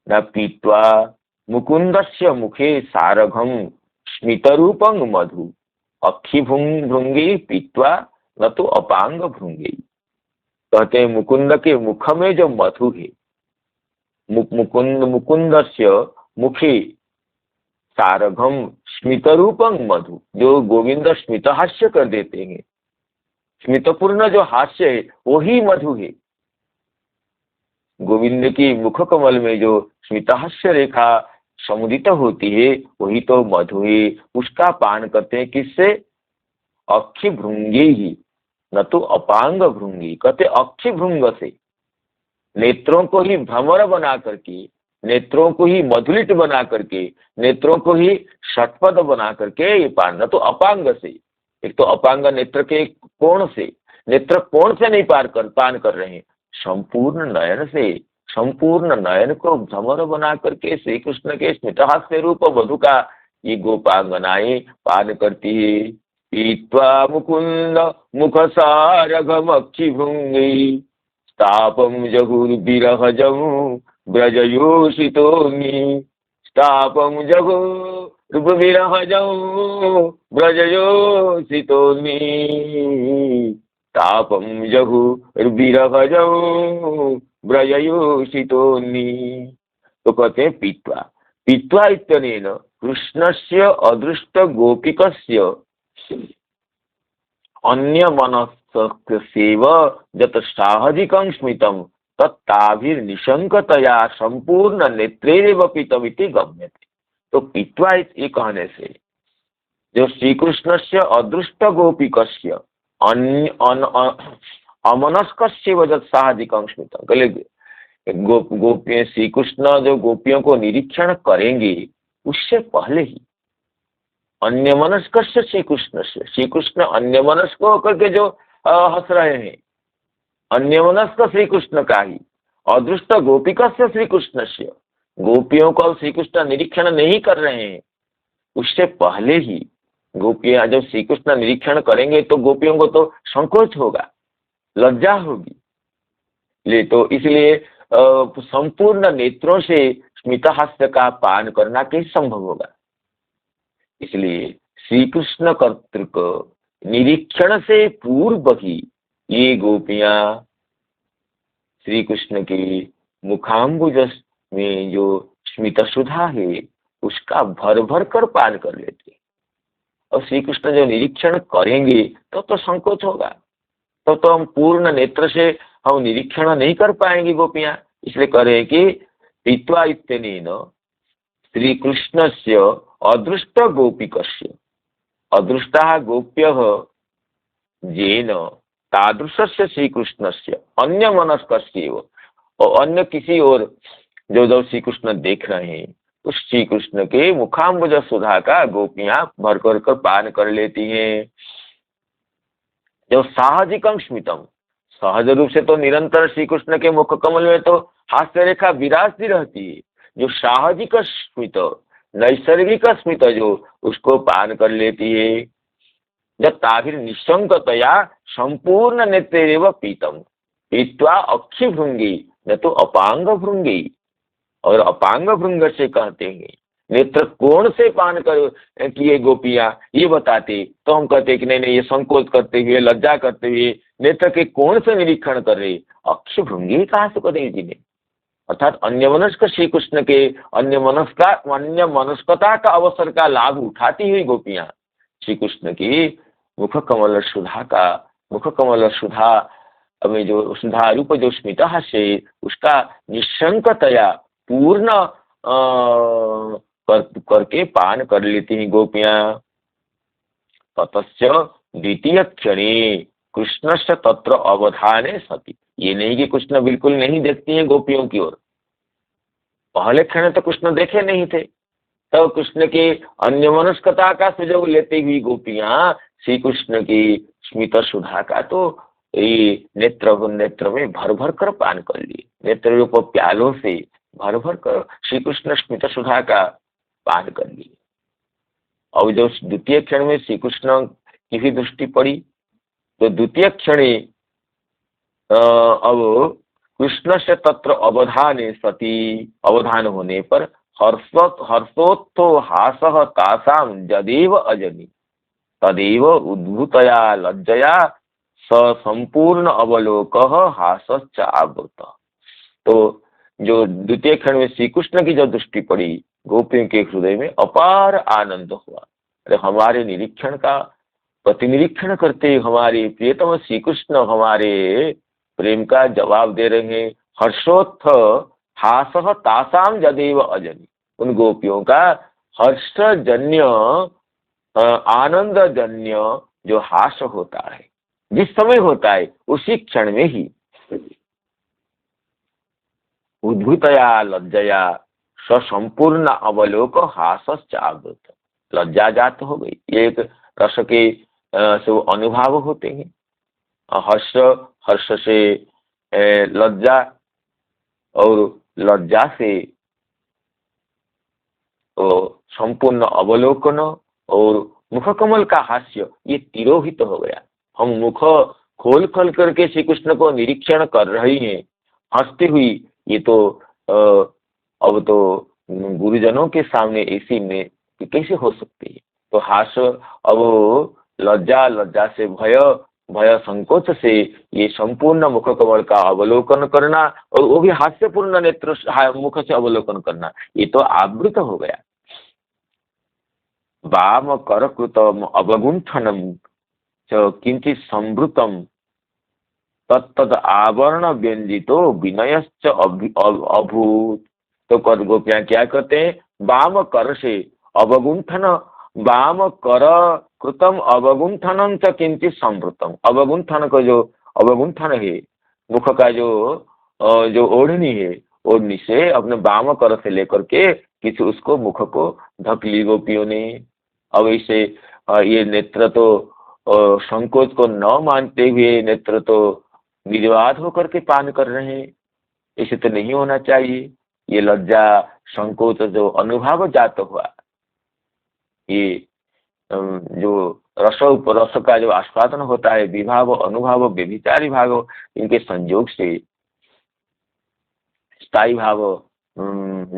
न पीत्वा मुकुंदस्य मुखे सारघम स्मितरूपंग मधु, अक्षि भृंगी पीत्वा न तो अपांग भृंगी। कहते हैं मुकुंद के मुख में जो मधु है, मुकुंदस्य मुखे सारघम स्मितरूपंग मधु, जो गोविंद स्मित हास्य कर देते हैं, स्मितपूर्ण जो हास्य है वही मधु है। गोविंद की मुख कमल में जो स्मितहास्य रेखा समुदित होती है वही तो मधु है। उसका पान करते हैं किससे, अक्षि भृंगी ही न तो अपांग भृंगी। कहते अक्षि भृंग से, नेत्रों को ही भ्रमर बना करके, नेत्रों को ही मधुलिट बना करके, नेत्रों को ही षटपद बना करके ये पान, न तो अपांग से। एक तो अपांग नेत्र के कोण से, नेत्र कोण से नहीं पान कर रहे हैं, संपूर्ण नयन से, संपूर्ण नयन को भ्रमर बना करके श्री कृष्ण के स्मितहास्य रूप मधु का ये गोपांगनाएं पान करती है। पीत्वा मुकुंद मुख सारघमक्षि भृंगी, तापम जगुर्विरहजं ब्रजयोषितोऽग्नि, तापम जगुर्विरहजं ब्रजयोषितोऽग्नि, तापम जगुर्विरहजं ब्रजयोषितोऽग्नि। तो कहते हैं पीत्वा, पीत्वा इत्यनेन कृष्णस्य अदृष्ट गोपिकस्य अन्य मनस्सेव जत साहजिकं स्मितं तत्ताभिर्निशंकतया संपूर्ण नेत्रेरेव पीतमिति गम्यते। तो पीत्वा ये कहने से जो श्री कृष्णस्य अदृष्ट गोपिकस्य अमनस्कस्य जत साहजिकं स्मितं, कले गोपियां श्री कृष्ण जो गोपियों को निरीक्षण करेंगे उससे पहले ही अन्य मनस्क श्री कृष्ण से, श्री कृष्ण अन्य मनस्क होकर के जो हंस रहे हैं, अन्य मनस्क श्री कृष्ण का ही, अदृष्ट गोपिका से श्री कृष्ण से, गोपियों को श्री कृष्ण निरीक्षण नहीं कर रहे हैं उससे पहले ही गोपियां जब श्री कृष्ण निरीक्षण करेंगे तो गोपियों को तो संकोच होगा, लज्जा होगी। ले तो इसलिए संपूर्ण नेत्रों से स्मितहास्य का पान करना कैसे संभव होगा। इसलिए श्री कृष्ण कर्तृक निरीक्षण से पूर्व ही ये गोपियां श्री कृष्ण के मुखाम्बुज में जो स्मित सुधा है उसका भर भर कर पान कर लेते, और श्री कृष्ण जो निरीक्षण करेंगे तो संकोच होगा, तो हम पूर्ण नेत्र से हम निरीक्षण नहीं कर पाएंगे गोपियां। इसलिए कह रहे हैं कि पीत्वा इत्यनेन श्री कृष्णस्य अदृष्ट गोपिकस्य, अदृष्टा गोप्य जेन तादृशस्य श्री कृष्णस्य अन्य मनस्कस्यैव, और अन्य किसी और जो श्री कृष्ण देख रहे हैं उस श्री कृष्ण के मुखाम्बुज सुधा का गोपियां भर कर पान कर लेती हैं। जो साहजिकं स्मितम, सहज रूप से तो निरंतर श्री कृष्ण के मुख कमल में तो हास्य रेखा विराजती रहती है। जो साहजिक स्मित, नैसर्गिक स्मित जो उसको पान कर लेती है, जब ताभिर निशंकतया संपूर्ण नेत्रेरेव पीतम, पीत्वा अक्षि भृंगी न तो अपांग भृंगी। और अपांग भृंग से कहते हैं नेत्र कोण से पान कर किए गोपियां, ये बताते तो हम कहते कि नहीं, ये संकोच करते हुए, लज्जा करते हुए नेत्र के कोण से निरीक्षण कर रहे, अक्ष भृंगी कहा सुखदेव जी ने। अर्थात अन्यमनस्क श्री कृष्ण के अन्य मनस्कता का अवसर का लाभ उठाती हुई गोपियां श्री कृष्ण की मुख कमल सुधा में जो सुधा रूप जो स्मितहास्य उसका निशंकतया पूर्ण करके पान कर लेती हैं गोपियां। ततश्च द्वितीय क्षणे कृष्ण से तत्र अवधाने सती, ये नहीं कि कृष्ण बिल्कुल नहीं देखती हैं गोपियों की ओर, पहले क्षण तो कृष्ण देखे नहीं थे, तो कृष्ण की अन्यमनस्कता का सुजोग लेते हुई गोपियां श्री कृष्ण की स्मित सुधा का तो ये नेत्र में भर भर कर पान कर लिए, नेत्र रूप प्यालों से भर भर कर श्री कृष्ण स्मित सुधा का पान कर लिए। अब जो द्वितीय क्षण में श्री कृष्ण की भी दृष्टि पड़ी तो द्वितीय क्षणे अब कृष्ण से तत्र अवधाने सती, अवधान होने पर हर्षोत्थो हासः तासाम जदेव अजनी तदेव उद्भूतया लज्जया स संपूर्ण अवलोक हासश्च आवृत। तो जो द्वितीय क्षण में श्री कृष्ण की जो दृष्टि पड़ी गोपियों के हृदय में अपार आनंद हुआ। अरे हमारे निरीक्षण का प्रतिनिरीक्षण करते हमारे प्रियतम श्री कृष्ण हमारे प्रेम का जवाब दे रहे हैं। हर्षोत्थ हासः तासाम जदेव अजनी, उन गोपियों का हर्षजन्य आनंदजन्य जो हास होता है जिस समय होता है उसी क्षण में ही उद्भूतया लज्जया संपूर्ण अवलोक हासश्च आवृत, लज्जा जात हो गई। ये एक रस के जो अनुभाव होते हैं, हर्ष से लज्जा और लज्जा से संपूर्ण अवलोकन और मुख कमल का हास्य, ये तिरोहित हो गया। हम मुख खोल खोल करके श्री कृष्ण को निरीक्षण कर रही हैं हंसती हुई, ये तो अब तो गुरुजनों के सामने ऐसी में कैसे हो सकती है। तो हास्य अब लज्जा से भय संकोच से ये संपूर्ण मुख कमल का अवलोकन करना और वो भी हास्यपूर्ण नेत्र मुख से अवलोकन करना, ये तो आवृत हो गया। वाम करकृतम अवगुंठनम किंचित संभृतम तत्तद आवरण व्यंजितो विनयश्च अभूत। तो कर गोपियां क्या करते हैं, वाम कर से अवगुंठन, वाम कर कृतम अवगुंठनम च किंचित संभृतम, अवगुंठन को जो अवगुंठन है मुख का जो ओढ़नी है, ओढ़नी से अपने वाम कर से लेकर के किसी उसको मुख को ढक ली गोपियों ने। अब इसे ये नेत्र तो संकोच को न मानते हुए नेत्र तो निर्वाध होकर के पान कर रहे हैं, इसे तो नहीं होना चाहिए। ये लज्जा संकोच जो अनुभव जात हुआ, ये जो रस का जो आस्वादन होता है, विभाव अनुभाव व्यभिचारी भाव, इनके संयोग से स्थायी भाव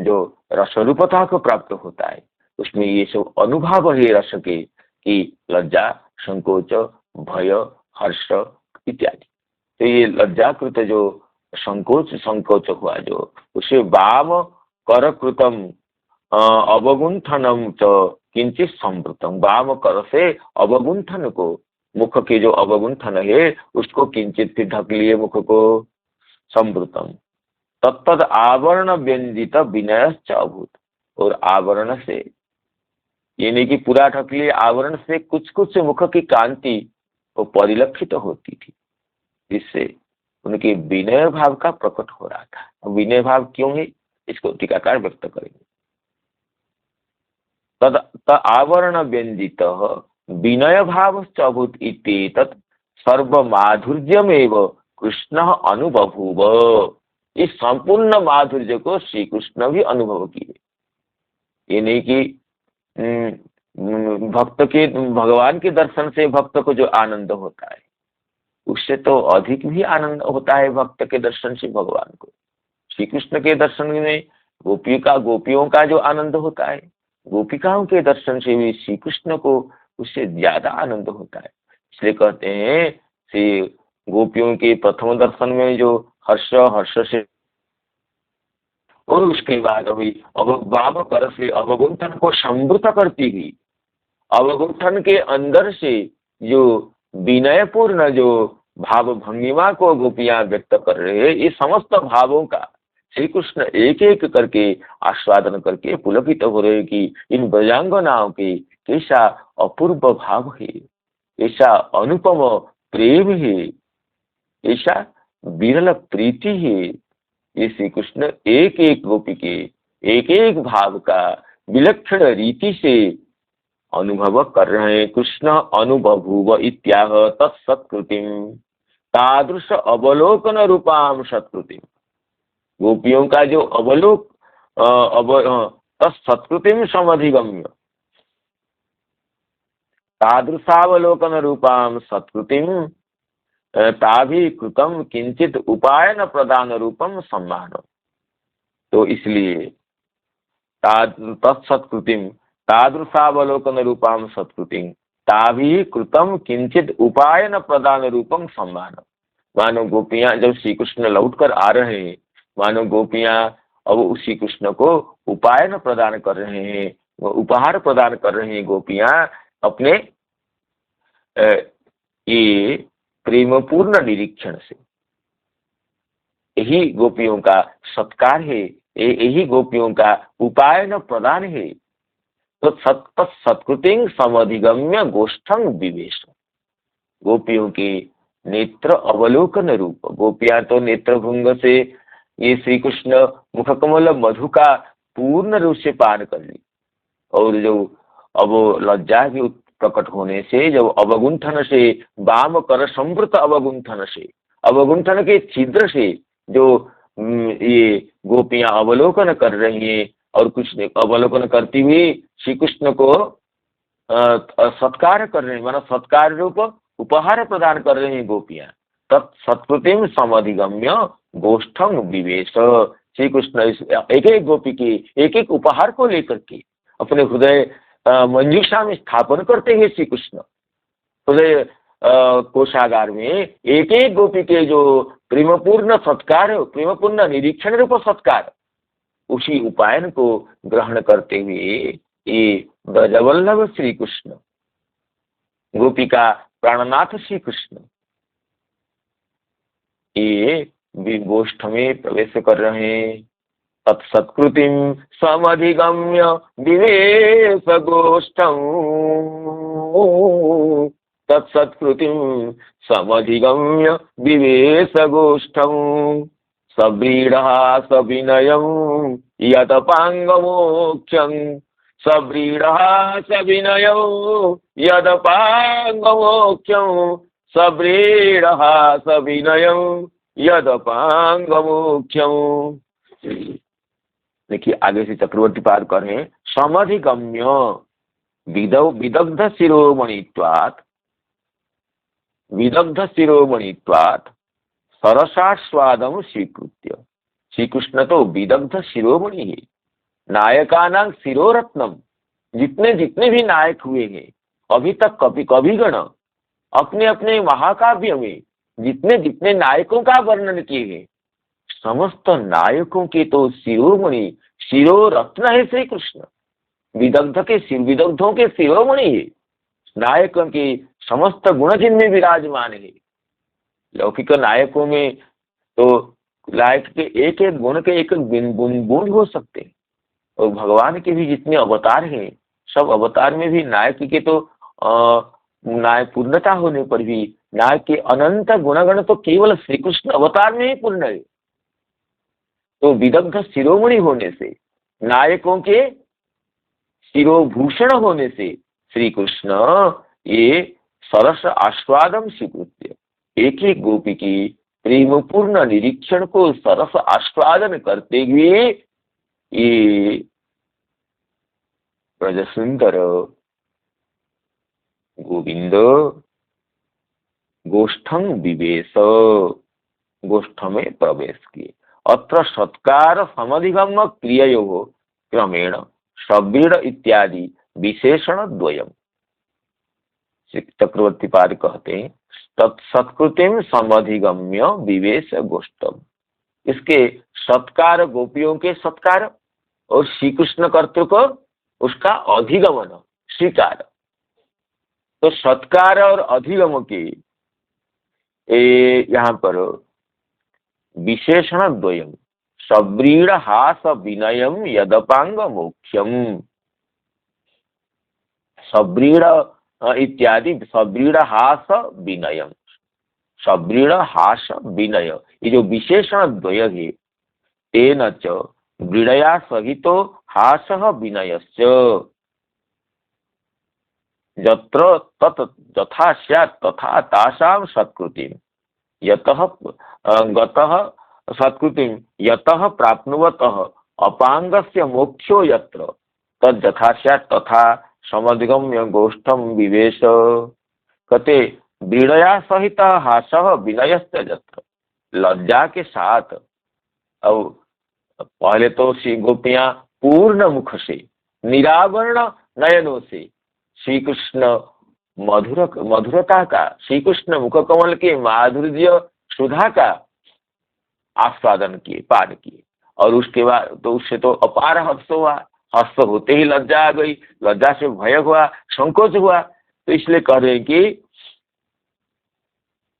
जो रसरूपता को प्राप्त होता है, उसमें ये सब अनुभव है रस के कि लज्जा संकोच भय हर्ष इत्यादि। तो ये लज्जाकृत जो संकोच हुआ जो उसे वाम कर कृतम अवगुंठनम च किंचित संवृतम, वाम कर से अवगुंठन को, मुख के जो अवगुंठन है उसको किंचित फिर ढक लिए मुख को, संवृतम तत्तद आवरण व्यंजित विनयश्च अभूत, और आवरण से ये नहीं कि पूरा ढक लिए, आवरण से कुछ कुछ मुख की कांति वो परिलक्षित होती थी, जिससे उनके विनय भाव का प्रकट हो रहा था। विनय भाव क्यों है इसको टीकाकार व्यक्त करेंगे। तद आवरण व्यंजित विनय भाव अभूत इत्येतत् सर्व माधुर्यमेव कृष्ण अनुभवूव, इस संपूर्ण माधुर्य को श्री कृष्ण भी अनुभव किए। ये नहीं कि भक्त के भगवान के दर्शन से भक्त को जो आनंद होता है उससे तो अधिक भी आनंद होता है भक्त के दर्शन से भगवान को। श्री कृष्ण के दर्शन में गोपियों का जो आनंद होता है, गोपिकाओं के दर्शन से भी श्री कृष्ण को उससे ज्यादा आनंद होता है। इसलिए कहते हैं श्री गोपियों के प्रथम दर्शन में जो हर्ष से और उसके बाद अभी अब वाम कर से अवगुंठन को संवृत करती हुई, अवगुंठन के अंदर से जो विनयपूर्ण जो भाव भंगिमा को गोपियां व्यक्त कर रहे हैं, ये समस्त भावों का श्री कृष्ण एक एक करके आस्वादन करके पुलकित हो रहे कि इन ब्रजांगनाओं के कैसा अपूर्व भाव है, ऐसा अनुपम प्रेम है, ऐसा विरल प्रीति है। ये श्री कृष्ण एक एक गोपी के एक एक भाव का विलक्षण रीति से अनुभव कर रहे हैं। कृष्ण अनुभवुव इत्याह तत्सत्कृतिम तादृश अवलोकन रूपाम सत्कृतिम। गोपियों का जो तत्सत्कृतिम समधिगम्य तादृशावलोकन रूपाम सत्कृतिम ताभि कृतम किंचित उपायन प्रदान रूपम सम्मान। तो इसलिए तत्सत्कृतिम तादृशावलोकन रूपाम सत्कृतिम ताभि कृतम किंचित उपायन प्रदान रूपम सम्मान। मानो गोपियां जब श्री कृष्ण लौट कर आ रहे हैं, मानो गोपियां अब उसी कृष्ण को उपायन प्रदान कर रहे हैं, उपहार प्रदान कर रहे हैं। गोपियां अपने ये प्रेमपूर्ण निरीक्षण से, यही गोपियों का सत्कार है, यही गोपियों का उपायन प्रदान है। तो सत्कृति समधिगम्य गोष्ठं विवेश। गोपियों के नेत्र अवलोकन रूप, गोपियां तो नेत्र भुंग से ये श्री कृष्ण मुखकमल मधु का पूर्ण रूप से पान कर ली, और जो अब लज्जा की प्रकट होने से, जब अवगुंठन से वाम कर संवृत अवगुंठन से, अवगुंठन के छिद्र से जो ये गोपियां अवलोकन कर रही हैं, और कुछ अवलोकन करती हुई श्री कृष्ण को सत्कार कर रहे हैं, माना सत्कार रूप उपहार प्रदान कर रहे हैं गोपियां। तत्सत्कृतिम समधिगम्य गोष्ठं विवेश। श्री कृष्ण एक एक गोपी के एक एक उपहार को लेकर के अपने हृदय मंजूषा में स्थापन करते हैं। श्री कृष्ण हृदय कोषागार में एक एक गोपी के जो प्रेमपूर्ण सत्कार, प्रेमपूर्ण निरीक्षण रूप सत्कार, उसी उपायन को ग्रहण करते हुए ये ब्रजवल्लभ श्री कृष्ण, गोपिका प्राणनाथ श्री कृष्ण, ये गोष्ठ में प्रवेश कर रहे हैं। तत्सत्कृतिम समधिगम्य विवेश गोष्ठं, तत्सत्कृतिम समधिगम्य विवेश गोष्ठं सव्रीडः सविनयं यदपांगमोक्षं, सव्रीडः सविनयं यदपांगमोक्षं, सव्रीडः सविनयं यदपांगमोक्षं। देखिए आगे से चक्रवर्ती पार कर रहे हैं। समधिगम्य विदग्ध शिरोमणित्वात्, विदग्ध शिरोमणित्वात् सरसास्वादम स्वीकृत्य। श्री कृष्ण तो विदग्ध शिरोमणि है, नायकानां शिरोरत्नम। जितने जितने भी नायक हुए हैं अभी तक, कविगण अपने अपने महाकाव्य में जितने जितने नायकों का वर्णन किए हैं, समस्त नायकों के तो शिरोमणि, शिरोरत्न है श्री कृष्ण। विदग्धों के शिरोमणि है, नायकों के समस्त गुण जिनमें विराजमान है। लौकिक नायकों में तो नायक के एक एक गुण के एक एक गुण हो सकते हैं, और भगवान के भी जितने अवतार हैं, सब अवतार में भी नायक के तो नायक पूर्णता होने पर भी नायक के अनंत गुणगण तो केवल श्री कृष्ण अवतार में ही पूर्ण है। तो विदग्ध शिरोमणि होने से, नायकों के शिरोभूषण होने से श्री कृष्ण ये सरस आस्वादम स्वीकृत्य, एक एक गोपी की प्रेमपूर्ण निरीक्षण को सरस आस्वादन करते हुए ये ब्रज सुंदर गोविंद गोष्ठं विवेश, गोष्ठ में प्रवेश किए। अत्र सत्कार समधिगम क्रिययो क्रमेण सव्रीड इत्यादि विशेषण द्वयम्। चक्रवर्ती पाद कहते हैं तत्सत्कृतिम समधिगम्य विवेश गोष्ठम। इसके सत्कार, गोपियों के सत्कार, और श्री कृष्ण कर्तृ को उसका अधिगमन स्वीकार। तो सत्कार और अधिगम की यहाँ पर विशेषण द्वयम, सव्रीड हास विनयम यदपांग मोक्षम। सव्रीड इत्यादि, सव्रीड हास विनयम, सव्रीड हास विनय, ये जो विशेषण द्वय है, तेन च व्रीडया सहितो हास विनयश्च यत्र तत् यथा स्यात् तथा तासां सत्कृतिं यतः गतः सत्कृतिं यतः प्राप्नुवतः अपांगस्य मोक्षो यत्र तद् यथा स्यात् तथा समधिगम्य गोष्ठम विवेश। कहते व्रीडया सहित हासः विनयश्च यत्र, लज्जा के साथ। अब पहले तो श्री गोपियां पूर्ण मुख से, निरावरण नयनों से श्री कृष्ण मधुरता का, श्री कृष्ण मुख कमल के माधुर्य सुधा का आस्वादन किए, पान किए। और उसके बाद तो उससे तो अपार हर्ष हुआ, हर्ष होते ही लज्जा आ गई, लज्जा से भय हुआ, संकोच हुआ। तो इसलिए कह रहे हैं कि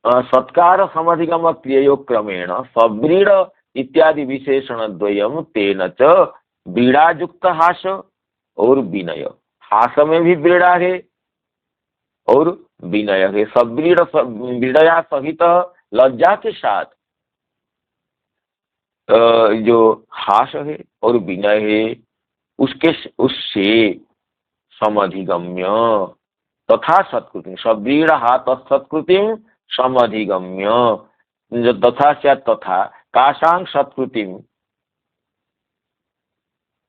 सत्कार समाधिगम क्रियो क्रमेण सव्रीड इत्यादि विशेषण द्वयम तेन च व्रीडायुक्त हास और विनय, हास में भी व्रीड़ा है और विनय है। सव्रीड व्रीडया सहित, लज्जा के साथ जो हास है और विनय है, उससे समधिगम्य तथा सत्कृति, सव्रीड हा तत्सत्कृति समधिगम्य तथा स्यात् तथा काशां सत्कृतिं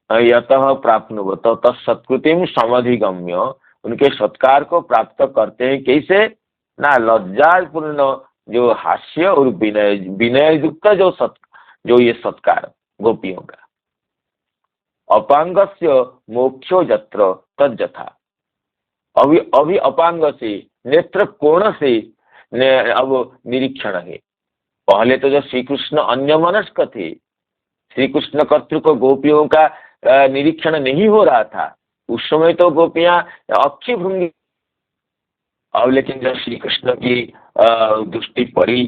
यतः प्राप्नुवत तत्सत्कृतिं समधिगम्य, उनके सत्कार को प्राप्त करते हैं कैसे ना, लज्जापूर्ण जो हास्य और विनय, विनय युक्त जो ये सत्कार गोपियों का। अपांगस्य मोक्षो यत्र तद्यथा, अभी अपांग से, नेत्र कोण से अब निरीक्षण है। पहले तो जो श्री कृष्ण अन्यमनस्क थे, श्री कृष्ण कर्तृ को गोपियों का निरीक्षण नहीं हो रहा था, उस समय तो गोपियां अच्छी भूंगी। अब लेकिन जब श्री कृष्ण की दृष्टि पड़ी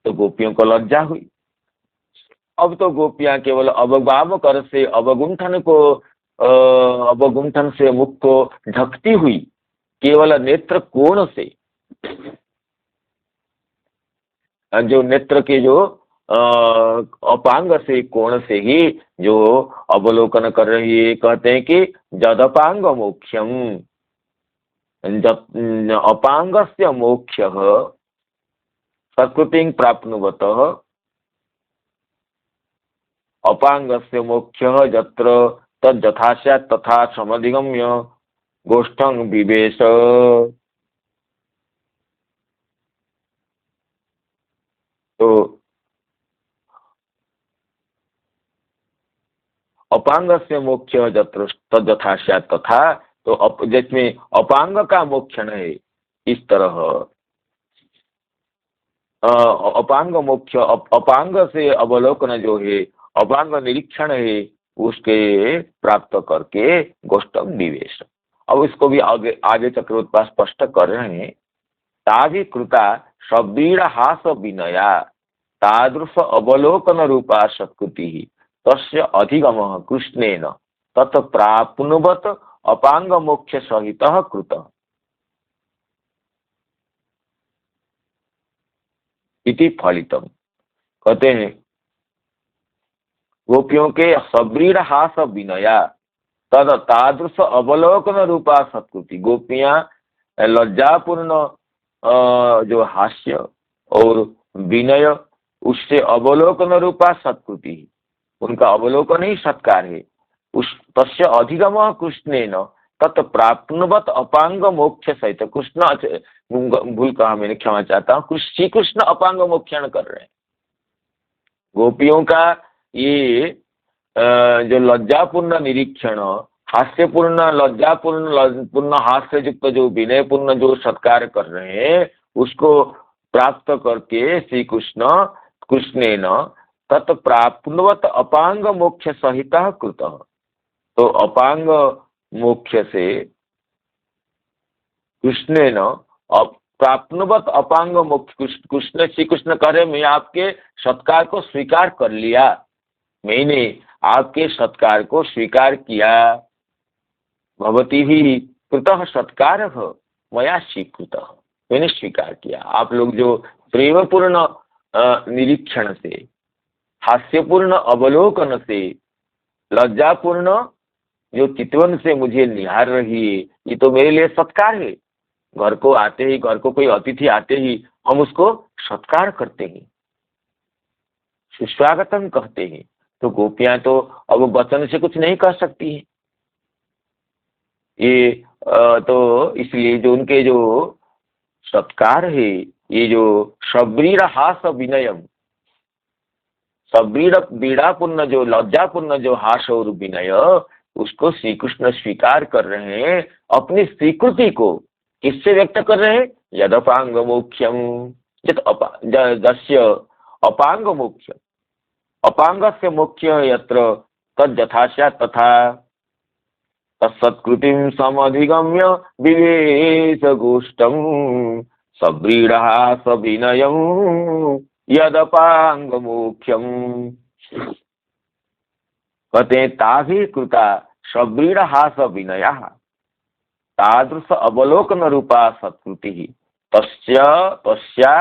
तो गोपियों को लज्जा हुई। अब तो गोपियां केवल अवगाव कर से अवगुंठन से मुख को ढकती हुई, केवल नेत्र कोण से, जो नेत्र के जो अपांग से, कोण से ही जो अवलोकन कर रही है। कहते हैं कि जदपांग मोक्षम, अपांगस्य मोक्षः सत्कृतिं प्राप्नुवतः अपांगस्य मोक्षः यत्र तद् यथा स्यात् तथा समधिगम्य गोष्ठं विवेश। तो अपांगस्य मोक्षः यत्र तद् यथा स्यात् तथा, तो जिसमें अपांग का मोक्षण है, इस तरह अपांग मोक्ष, अपांग से अवलोकन जो है, अपांग निरीक्षण है, उसके प्राप्त करके गोष्ठम निवेश। अब इसको भी आगे चक्रवर्ती स्पष्ट कर रहे हैं। ताभि कृता सव्रीड हास विनया तादृश अवलोकन रूपा सत्कृति तस्य अधिगम कृष्णेन तत् प्राप्नुवत अपांग मोक्ष सहित कृत इति फलितम। कहते हैं गोपियों के सव्रीड हास विनया तद तादृश अवलोकन रूपा सत्कृति, गोपियां लज्जापूर्ण जो हास्य और विनय, उससे अवलोकन रूपा सत्कृति, उनका अवलोकन ही सत्कार है। उस तस्य अधिगम कृष्णेन तत् प्राप्नुवत अपांग मोक्ष सहित, कृष्ण, भूल कहा मैंने, क्षमा चाहता हूँ, श्री कृष्ण अपांग मोक्षण कर रहे हैं। गोपियों का ये जो लज्जापूर्ण निरीक्षण, हास्यपूर्ण, लज्जापूर्ण हास्य युक्त जो विनयपूर्ण जो सत्कार कर रहे हैं, उसको प्राप्त करके श्री कृष्णेन तत् प्राप्नुवत अपांग मोक्ष सहित कृत। तो अपांग मोक्ष से कृष्ण न प्राप्नुवत अपांग मोक्ष, कृष्ण श्री कृष्ण कह रहे मैं आपके सत्कार को स्वीकार कर लिया, मैंने आपके सत्कार को स्वीकार किया। भवती भी कृतः सत्कार मया स्वीकृत, मैंने स्वीकार किया। आप लोग जो प्रेमपूर्ण निरीक्षण से, हास्यपूर्ण अवलोकन से, लज्जापूर्ण जो चितवन से मुझे निहार रही है, ये तो मेरे लिए सत्कार है। घर को आते ही, घर को कोई अतिथि आते ही हम उसको सत्कार करते हैं, सुस्वागतम कहते हैं। तो गोपियां तो अब वचन से कुछ नहीं कह सकती है। ये तो इसलिए जो उनके जो सत्कार है, ये जो शब्रीर हास विनयम, शब्रीर बीड़ापूर्ण जो लज्जापूर्ण जो हास और विनय, उसको श्री कृष्ण स्वीकार कर रहे हैं। अपनी स्वीकृति को किससे व्यक्त कर रहे हैं? यदपांग मोक्षम, जस्य अपांग मोक्ष, अपांग से मोक्ष यत्र तद यथा स्यात् तथा तत्सत्कृतिं समधिगम्य विवेश गोष्ठम सव्रीडहास विनयम यदपांग मोक्षम। कहते ताभि कृता सव्रीडहास विनया तादृश अवलोकन रूपा सत्कृति तस्य तस्या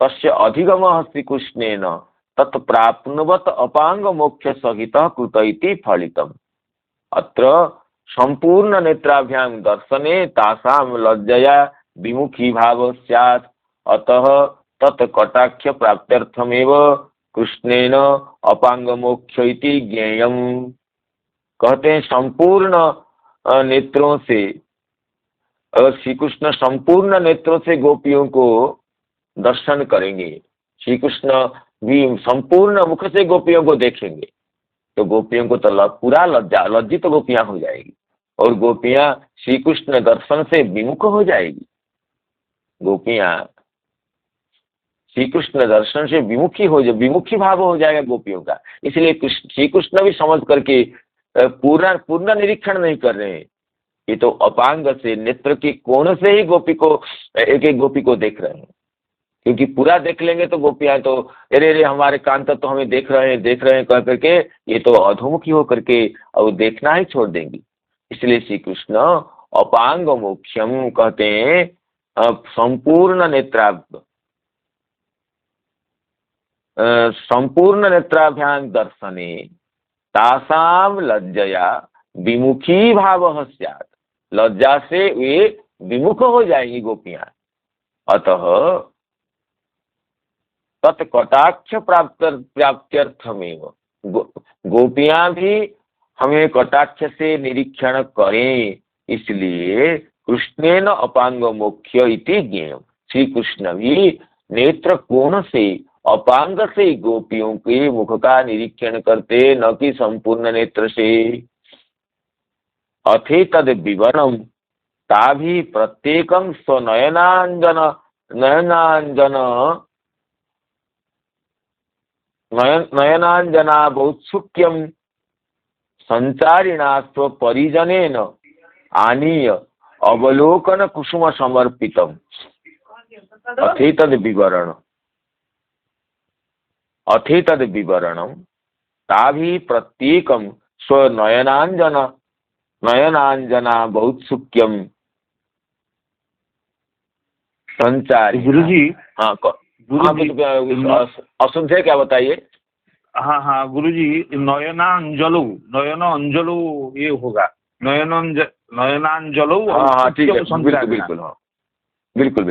तस्य अधिगम श्रीकृष्णेन तत्प्राप्नुवत अपांग मोक्ष सहित कृत इति फलितम्। अत्र संपूर्ण नेत्राभ्याम दर्शने तासाम लज्जया विमुखी भाव स्यात्, अतः तत्कटाक्ष प्राप्त्यर्थमेव कृष्णेन अपांग मोक्ष इति ज्ञेयम्। कहते हैं संपूर्ण नेत्रों से, अगर श्री कृष्ण संपूर्ण नेत्रों से गोपियों को दर्शन करेंगे, श्री कृष्ण भी संपूर्ण मुख से गोपियों को देखेंगे, तो गोपियों को तो पूरा लज्जित तो गोपियां हो जाएगी, और गोपियां श्री कृष्ण दर्शन से विमुख हो जाएगी। गोपियां श्री कृष्ण दर्शन से विमुखी भाव हो जाएगा गोपियों का। इसलिए श्री कृष्ण भी समझ करके पूर्ण निरीक्षण नहीं कर रहे हैं, ये तो अपांग से, नेत्र के कोण से ही गोपी को, एक एक गोपी को देख रहे हैं। क्योंकि पूरा देख लेंगे तो गोपियां तो अरे हमारे कान तक तो हमें देख रहे हैं कह करके ये तो अधोमुखी होकर के और देखना ही छोड़ देंगी। इसलिए श्री कृष्ण अपांग मोक्षम कहते हैं संपूर्ण नेत्राभ्याम दर्शने तासाम लज्जया विमुखी भाव स्यात्, लज्जा से वे विमुख हो जाएंगी गोपियां। अतः तत्कटाक्ष प्राप्त्यर्थमेव, गोपियां भी हमें कटाक्ष से निरीक्षण करें, इसलिए कृष्णेन अपांग मोक्ष इति ज्ञेयम्। श्री कृष्ण भी नेत्र कोण से, अपांग से गोपियों के मुख का निरीक्षण करते, न कि संपूर्ण नेत्र से। अथे तद विवरणम ताभि प्रत्येकं स्वनयनांजन नयनांजना बहुत्सुक्यम संचारिणा स्वपरिजनेन आनीय अवलोकन कुसुम समर्पितम। अथे तद विवरणम ताभि प्रत्येकं नयनांजना बहुत्सुक्यम संचारी। गुरुजी, हाँ असुन क्या बताइए? हाँ गुरुजी, नयनांजलु ये होगा, नयनांजलु। हाँ ठीक है, बिल्कुल हाँ बिल्कुल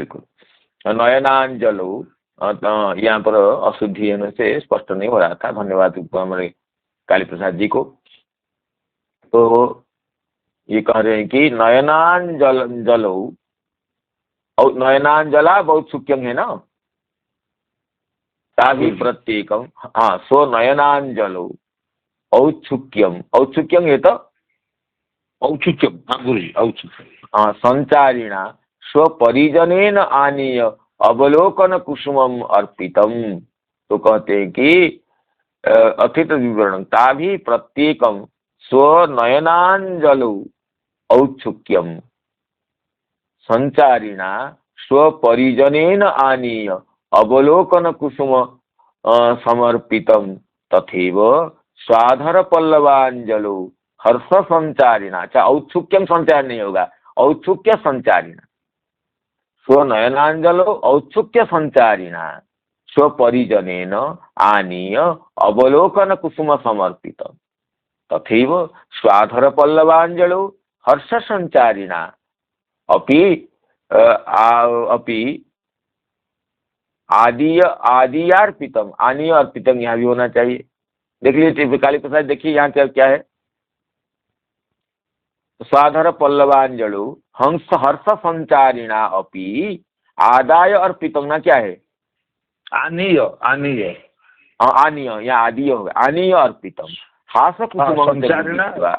नयनांजलु। यहाँ पर अशुद्धि होने से स्पष्ट नहीं हो रहा था। धन्यवाद हमारे काली प्रसाद जी को। तो ये कह रहे हैं कि नयनांजलु और नयनांजला बहुत सुख्यम है ना, ताभि प्रत्येकम। हाँ, सो नयनांजलु औत्सुक्यम है तो औत्सुक्यम। हाँ गुरुजी, औत्सुक्यम। हाँ, संचारिणा स्वपरिजनेन आनीय अवलोकन कुसुमम अर्पितम। तो कहते हैं कि अथित विवरण ताभि प्रत्येकम स्वनयनांजलौ औत्सुक्यम संचारिणा स्वपरिजनेन आनीय अवलोकन कुसुम समर्पितम तथैव स्वाधर पल्लवांजलौ हर्ष संचारिणा। अच्छा, औत्सुक्यम संचार नहीं होगा, औत्सुक्य संचारिणा। स्वनयनांजलौ औत्सुक्य संचारिणा स्वपरिजनेन आनीय अवलोकन कुसुम समर्पितम तथैव स्वाधर पल्लवांजलौ हर्ष संचारिणा अपि अपि आदियार्पितम, आनीय अर्पितम यहाँ भी होना चाहिए। देख लीजिए काली प्रसाद, देखिए यहाँ क्या क्या है। स्वाधर पल्लवांजलौ हंस हर्ष संचारिणा अपि आदाय अर्पितम, ना क्या है? आनीय आनीय आनीय, यहाँ आदीय होगा, आनीय अर्पितम हास कुसुम संचारिणा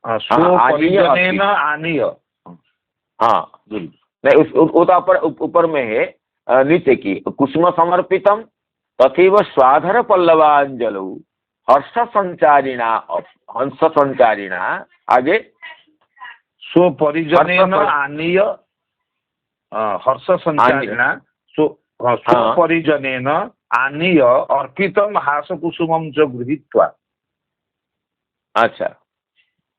स्वपरिजनेन आनीय। हाँ नहीं, वो तो ऊपर में है, नीचे की कुसुम समर्पितम तथैव स्वाधर पल्लवांजलौ हर्ष संचारिणा हंस संचारिणा आगे स्वपरिजनेन आनीय हर्ष संचारिणा स्वपरिजनेन आनीय अर्पितम हास कुसुमम च गृहीत्वा। अच्छा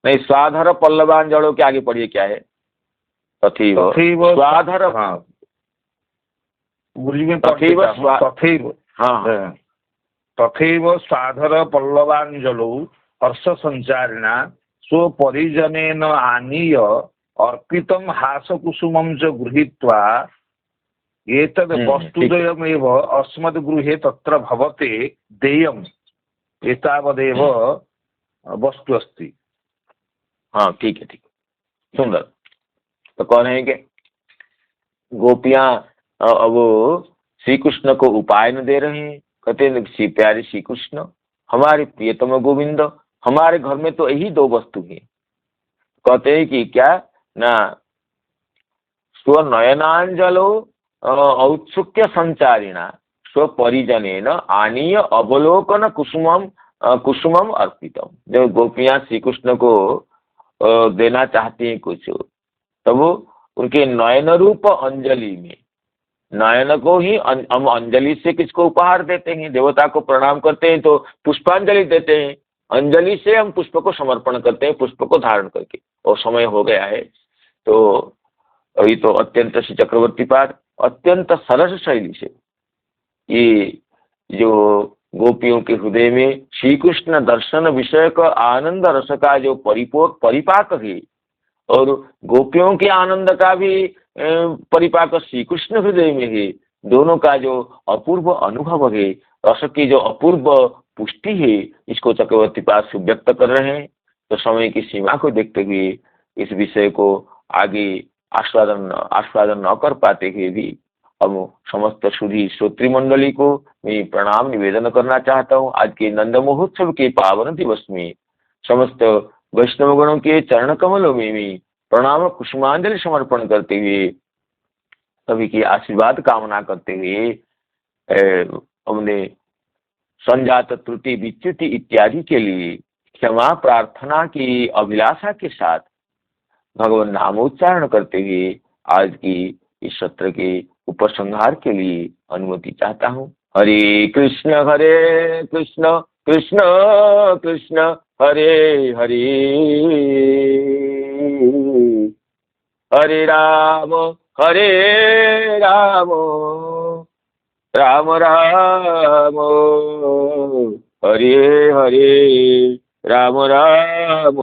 नहीं, स्वाधर पल्लवांजलौ के आगे पढ़िए क्या है? तथैव स्वाधर, तथैव स्वाधर पल्लवांजलौ हर्ष संचारिणा स्वपरिजनेन आनीय अर्पितम हास कुसुमं च गृहीत्वा एतद् वस्तुद्वयमेव अस्मद्गृहे तत्र भवते देयम् एतावदेव वस्तु अस्ति। हाँ ठीक है, ठीक है, सुंदर। तो कौन है कि गोपियां वो श्री कृष्ण को उपाय न दे रहे हैं। कहते हैं श्री प्यारे श्री कृष्ण, हमारे प्रियतम गोविंद, हमारे घर में तो यही दो वस्तु है। कहते हैं कि क्या ना, स्वनयनांजलौ औत्सुक्य संचारिणा स्वपरिजनेन आनीय अवलोकन कुसुमम अर्पितम। जब गोपियां श्री कृष्ण को देना चाहती हैं कुछ, तब वो उनके नयन रूप अंजलि में, नयन को ही हम अंजलि से किसको उपहार देते हैं? देवता को प्रणाम करते हैं तो पुष्पांजलि देते हैं, अंजलि से हम पुष्प को समर्पण करते हैं, पुष्प को धारण करके। और समय हो गया है, तो अभी तो अत्यंत श्री चक्रवर्ती पाद अत्यंत सरस शैली से ये जो गोपियों के हृदय में श्री कृष्ण दर्शन विषय का आनंद रस का जो परिपाक है, और गोपियों के आनंद का भी परिपाक श्री कृष्ण हृदय में है, दोनों का जो अपूर्व अनुभव है, रस की जो अपूर्व पुष्टि है, इसको चक्रवर्ती पाद से व्यक्त कर रहे हैं। तो समय की सीमा को देखते हुए इस विषय को आगे आस्वादन न कर पाते हुए भी हम समस्त सुधी श्रोत्री मंडली को मैं प्रणाम निवेदन करना चाहता हूँ। आज के नंद महोत्सव के पावन दिवस में समस्त वैष्णवगणों के चरण कमलों में भी प्रणाम कुसुमांजलि समर्पण करते हुए, सभी की आशीर्वाद कामना करते हुए हमने संजात त्रुटि विच्युति इत्यादि के लिए क्षमा प्रार्थना की अभिलाषा के साथ भगवान नामोच्चारण करते हुए आज की इस सत्र के उपसंहार के लिए अनुमति चाहता हूँ। हरे कृष्ण कृष्ण कृष्ण हरे हरे, हरे राम राम राम हरे हरे, राम राम